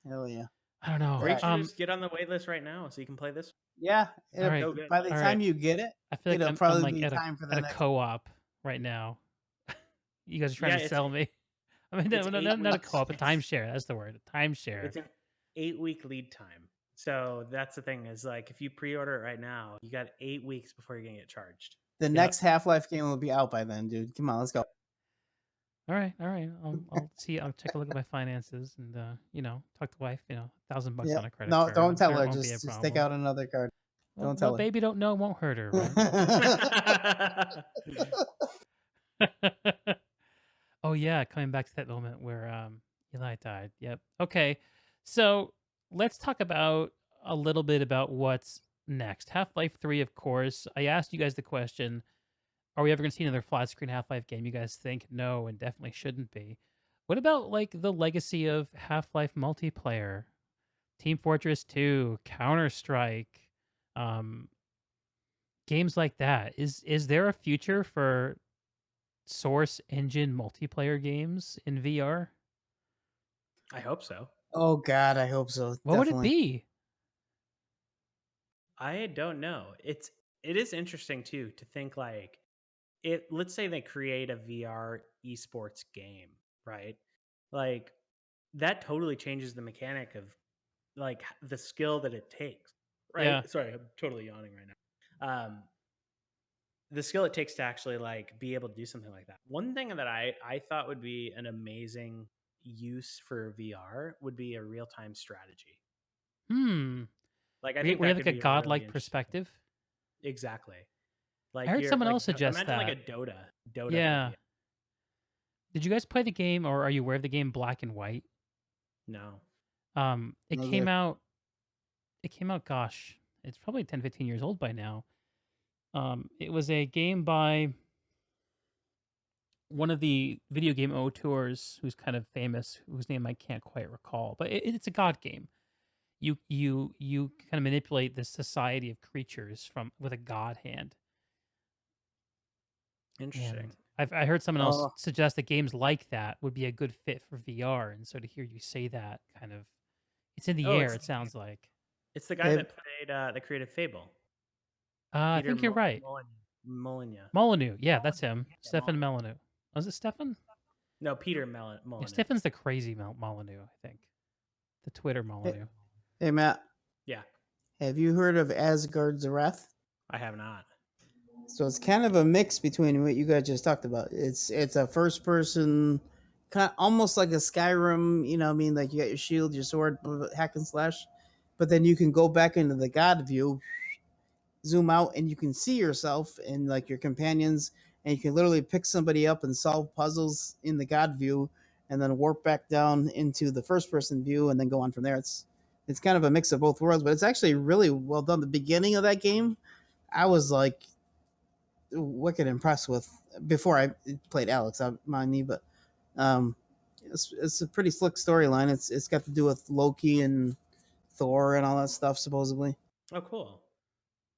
Hell yeah. I don't know. Or you Right. should just get on the wait list right now so you can play this. Yeah. All right, So good. By the all time right. you get it, I feel like it'll I'm probably like be at time for the a next. co-op right now. You guys are trying Yeah, to it's sell me. I mean, it's no, 8 not a weeks. co-op, a timeshare. That's the word. A timeshare. It's an 8-week lead time. So that's the thing is like if you pre-order it right now, you got 8 weeks before you're gonna get charged. The next Half-Life game will be out by then, dude. Come on, let's go. All right. I'll see. I'll take a look at my finances and talk to wife. $1,000 Yeah. on a credit No, card. don't I'm tell sure it her. won't be a Just take problem. out another card. Well, Don't tell her. baby don't know won't hurt her, right? Oh yeah, coming back to that moment where Eli died. Yep. Okay. So let's talk about a little bit about what's next. Half-Life 3, of course. I asked you guys the question, are we ever going to see another flat screen Half-Life game? You guys think no and definitely shouldn't be. What about like the legacy of Half-Life multiplayer? Team Fortress 2, Counter-Strike, games like that. Is there a future for Source engine multiplayer games in VR? I hope so. Oh God, I hope so. What would it Definitely. be? I don't know. It is interesting too to think like let's say they create a VR esports game, right? Like that totally changes the mechanic of like the skill that it takes, right? Yeah. Sorry, I'm totally yawning right now. The skill it takes to actually like be able to do something like that. One thing that I thought would be an amazing use for VR would be a real-time strategy. Like I think We that have could like a be a really godlike interesting. perspective. Exactly. I Like heard you're someone like else suggest imagine like a that. Dota for Yeah. VR. Did you guys play the game, or are you aware of the game Black and White? No. It No came good. out. It came out. Gosh, it's probably 10, 15 years old by now. It was a game by one of the video game auteurs who's kind of famous, whose name I can't quite recall, but it's a god game. You kind of manipulate this society of creatures with a god hand. Interesting. And I heard someone else Oh. suggest that games like that would be a good fit for VR, and so to hear you say that, kind of, it's in the Oh, air. It sounds like. It's the guy Hey, that played that created Fable. I Peter think you're right. Molyneux. Molyneux. Yeah, that's him. Yeah, Stefan Molyneux. Molyneux. Was it Stefan? No, Peter Yeah, Molyneux. Stefan's the crazy Molyneux, I think. The Twitter Hey, Molyneux. hey, Matt, Yeah, have you heard of Asgard's Wrath? I have not. So it's kind of a mix between what you guys just talked about. It's a first person, kind of almost like a Skyrim. You know, what I mean, like you got your shield, your sword, hack and slash, but then you can go back into the God view, zoom out, and you can see yourself and like your companions, and you can literally pick somebody up and solve puzzles in the God view, and then warp back down into the first person view, and then go on from there. It's kind of a mix of both worlds, but it's actually really well done. The beginning of that game, I was like wicked impressed with before I played Alyx, mind me, but um, it's a pretty slick storyline. It's got to do with Loki and Thor and all that stuff, supposedly. Oh, cool.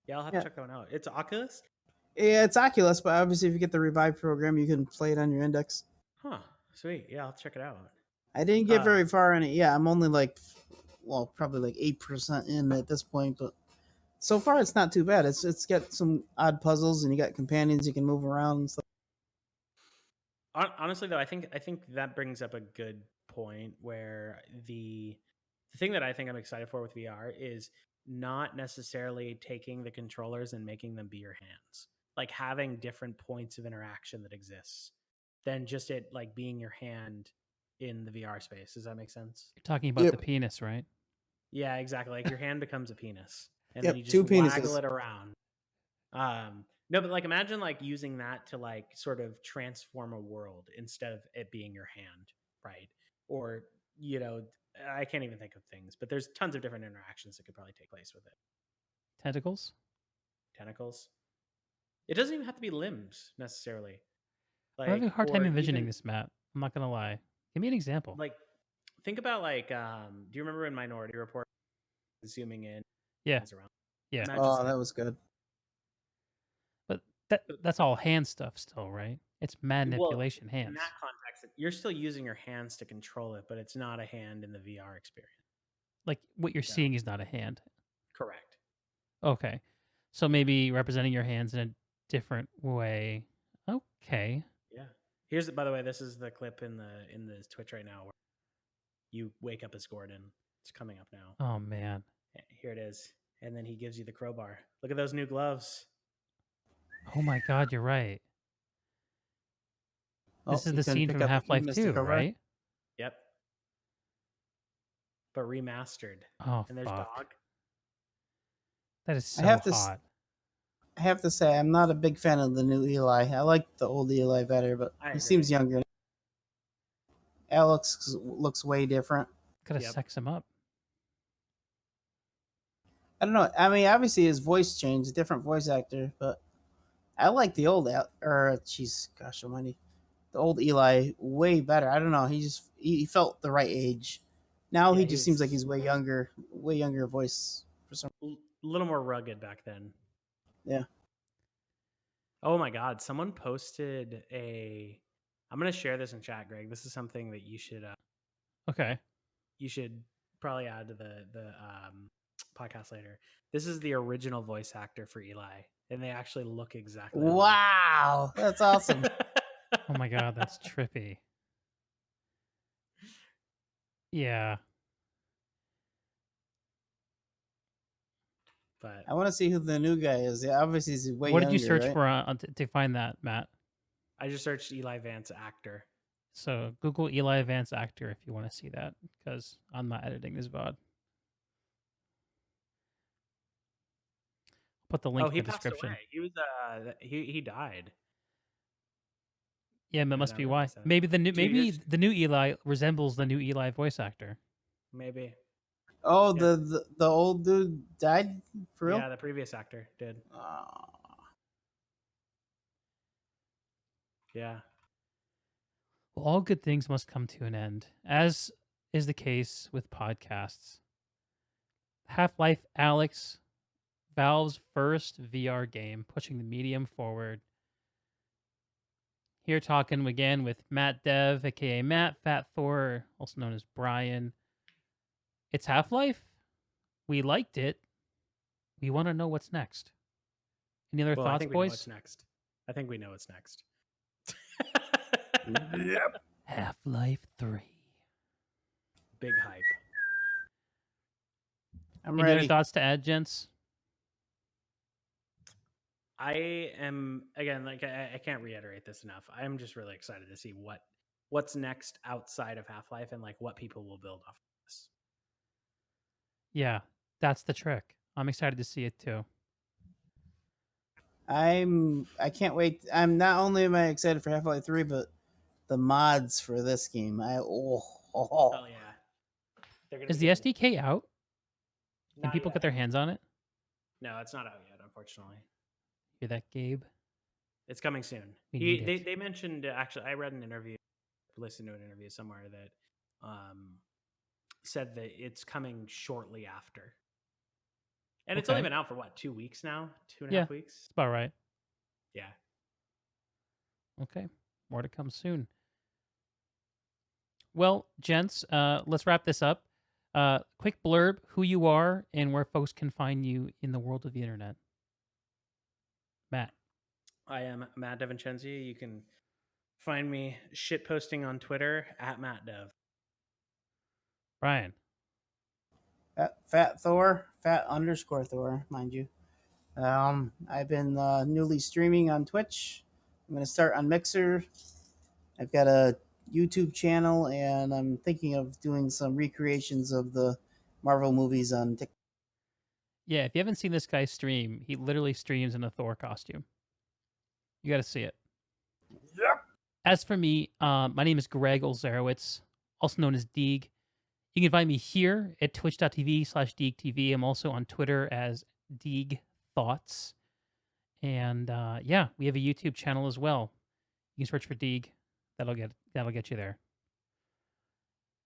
Yeah, I'll have to Yeah, check that one out. It's Oculus? yeah, it's Oculus, but obviously, if you get the Revive program, you can play it on your index. Huh. Sweet. Yeah, I'll check it out. I didn't get Uh, very far in it. Yeah, I'm only like, well, probably like 8% in at this point, but so far it's not too bad. It's got some odd puzzles, and you got companions you can move around and stuff. honestly, though, I think that brings up a good point where the thing that I think I'm excited for with VR is not necessarily taking the controllers and making them be your hands, like having different points of interaction that exists than just it like being your hand in the VR space. Does that make sense? You're talking about the Yep. penis, right? Yeah, exactly. Like your hand becomes a penis, and then you Yep. just Two waggle penises. it around. No, but like imagine like using that to like sort of transform a world instead of it being your hand, right? Or you know, I can't even think of things, but there's tons of different interactions that could probably take place with it. Tentacles? Tentacles. It doesn't even have to be limbs necessarily. I'm having a Like hard time or envisioning even this, Matt. I'm not gonna lie. Give me an example. like think about like do you remember in Minority Report zooming in Yeah, hands around? yeah. Imagine Oh, something. that was good. But that's all hand stuff still, right? It's Well, manipulation in hands. that context, you're still using your hands to control it, but it's not a hand in the VR experience. Like what you're So, seeing is not a hand. correct. Okay. So maybe representing your hands in a different way. Okay. Yeah. Here's by the way, this is the clip in the Twitch right now where you wake up as Gordon. It's coming up now. Oh man. Here it is. And then he gives you the crowbar. Look at those new gloves. Oh my god, you're right. Oh, This is you the couldn't scene pick from up. You Half-Life missed the 2, crowbar. right? Yep. But remastered. Oh And there's fuck. Dog. That is I so have to. hot. I have to say, I'm not a big fan of the new Eli. I like the old Eli better, but I he agree. seems younger. Alex looks way different. Gotta Yep. sex him up. I don't know. I mean, obviously his voice changed, different voice actor, but I like the old jeez, gosh almighty, the old Eli way better. I don't know. He felt the right age. Now Yeah, he he just seems like was he's way younger voice for some. a little more rugged back then. Yeah. Oh my God. Someone posted I'm going to share this in chat, Greg. This is something that Okay. you should probably add to the podcast later. This is the original voice actor for Eli, and they actually look exactly alike. Wow, that's awesome. Oh my god, that's trippy. Yeah. But I want to see who the new guy is. Yeah, obviously he's way What younger. did you search right? for to find that, Matt? I just searched Eli Vance actor. So Google Eli Vance actor if you want to see that, because I'm not editing this VOD. Put the link Oh, in he the passed description. away. He was he died. Yeah, that I must not be why. realize that. Maybe Dude, you're the new Eli resembles the new Eli voice actor. maybe. Oh, Yeah. the old dude died for real. Yeah, the previous actor did. Yeah. Well, all good things must come to an end, as is the case with podcasts. Half-Life Alyx, Valve's first VR game, pushing the medium forward. Here talking again with mattdev, aka Matt, Fat Thor, also known as Brian. It's Half-Life. We liked it. We want to know what's next. Any other Well, I thoughts, think we know what's boys? next. I think we know what's next. Yep. Half-Life 3. Big hype. I'm Any other ready. thoughts to add, gents? I am, again, like I can't reiterate this enough. I'm just really excited to see what's next outside of Half-Life and like what people will build off of this. Yeah, that's the trick. I'm excited to see it too. I can't wait. I'm not only am I excited for Half-Life 3, but the mods for this game. Oh yeah. They're gonna Is be the getting SDK out? Can not people get yet. their hands on it? No, it's not out yet, unfortunately. Hear that, Gabe? It's coming soon. We need it. They mentioned actually. I read an interview, listened to an interview somewhere that said that it's coming shortly after, and it's only Okay. been out for what 2 weeks now, two and a Yeah, half weeks. it's about right. Yeah. Okay, more to come soon. Well, gents, let's wrap this up. Quick blurb: who you are and where folks can find you in the world of the internet. Matt. I am Matt Devincenzi. You can find me shit posting on Twitter at mattdev. Brian. Fat Thor, fat underscore Thor, mind you. I've been newly streaming on Twitch. I'm going to start on Mixer. I've got a YouTube channel, and I'm thinking of doing some recreations of the Marvel movies on TikTok. Yeah, if you haven't seen this guy stream, he literally streams in a Thor costume. You got to see it. Yep. As for me, my name is Greg Olzerowicz, also known as Deeg. You can find me here at twitch.tv/DeegTV. I'm also on Twitter as Deeg Thoughts. And yeah, we have a YouTube channel as well. You can search for Deeg. That'll get you there.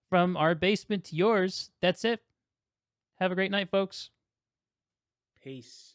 From our basement to yours, that's it. Have a great night, folks. Peace.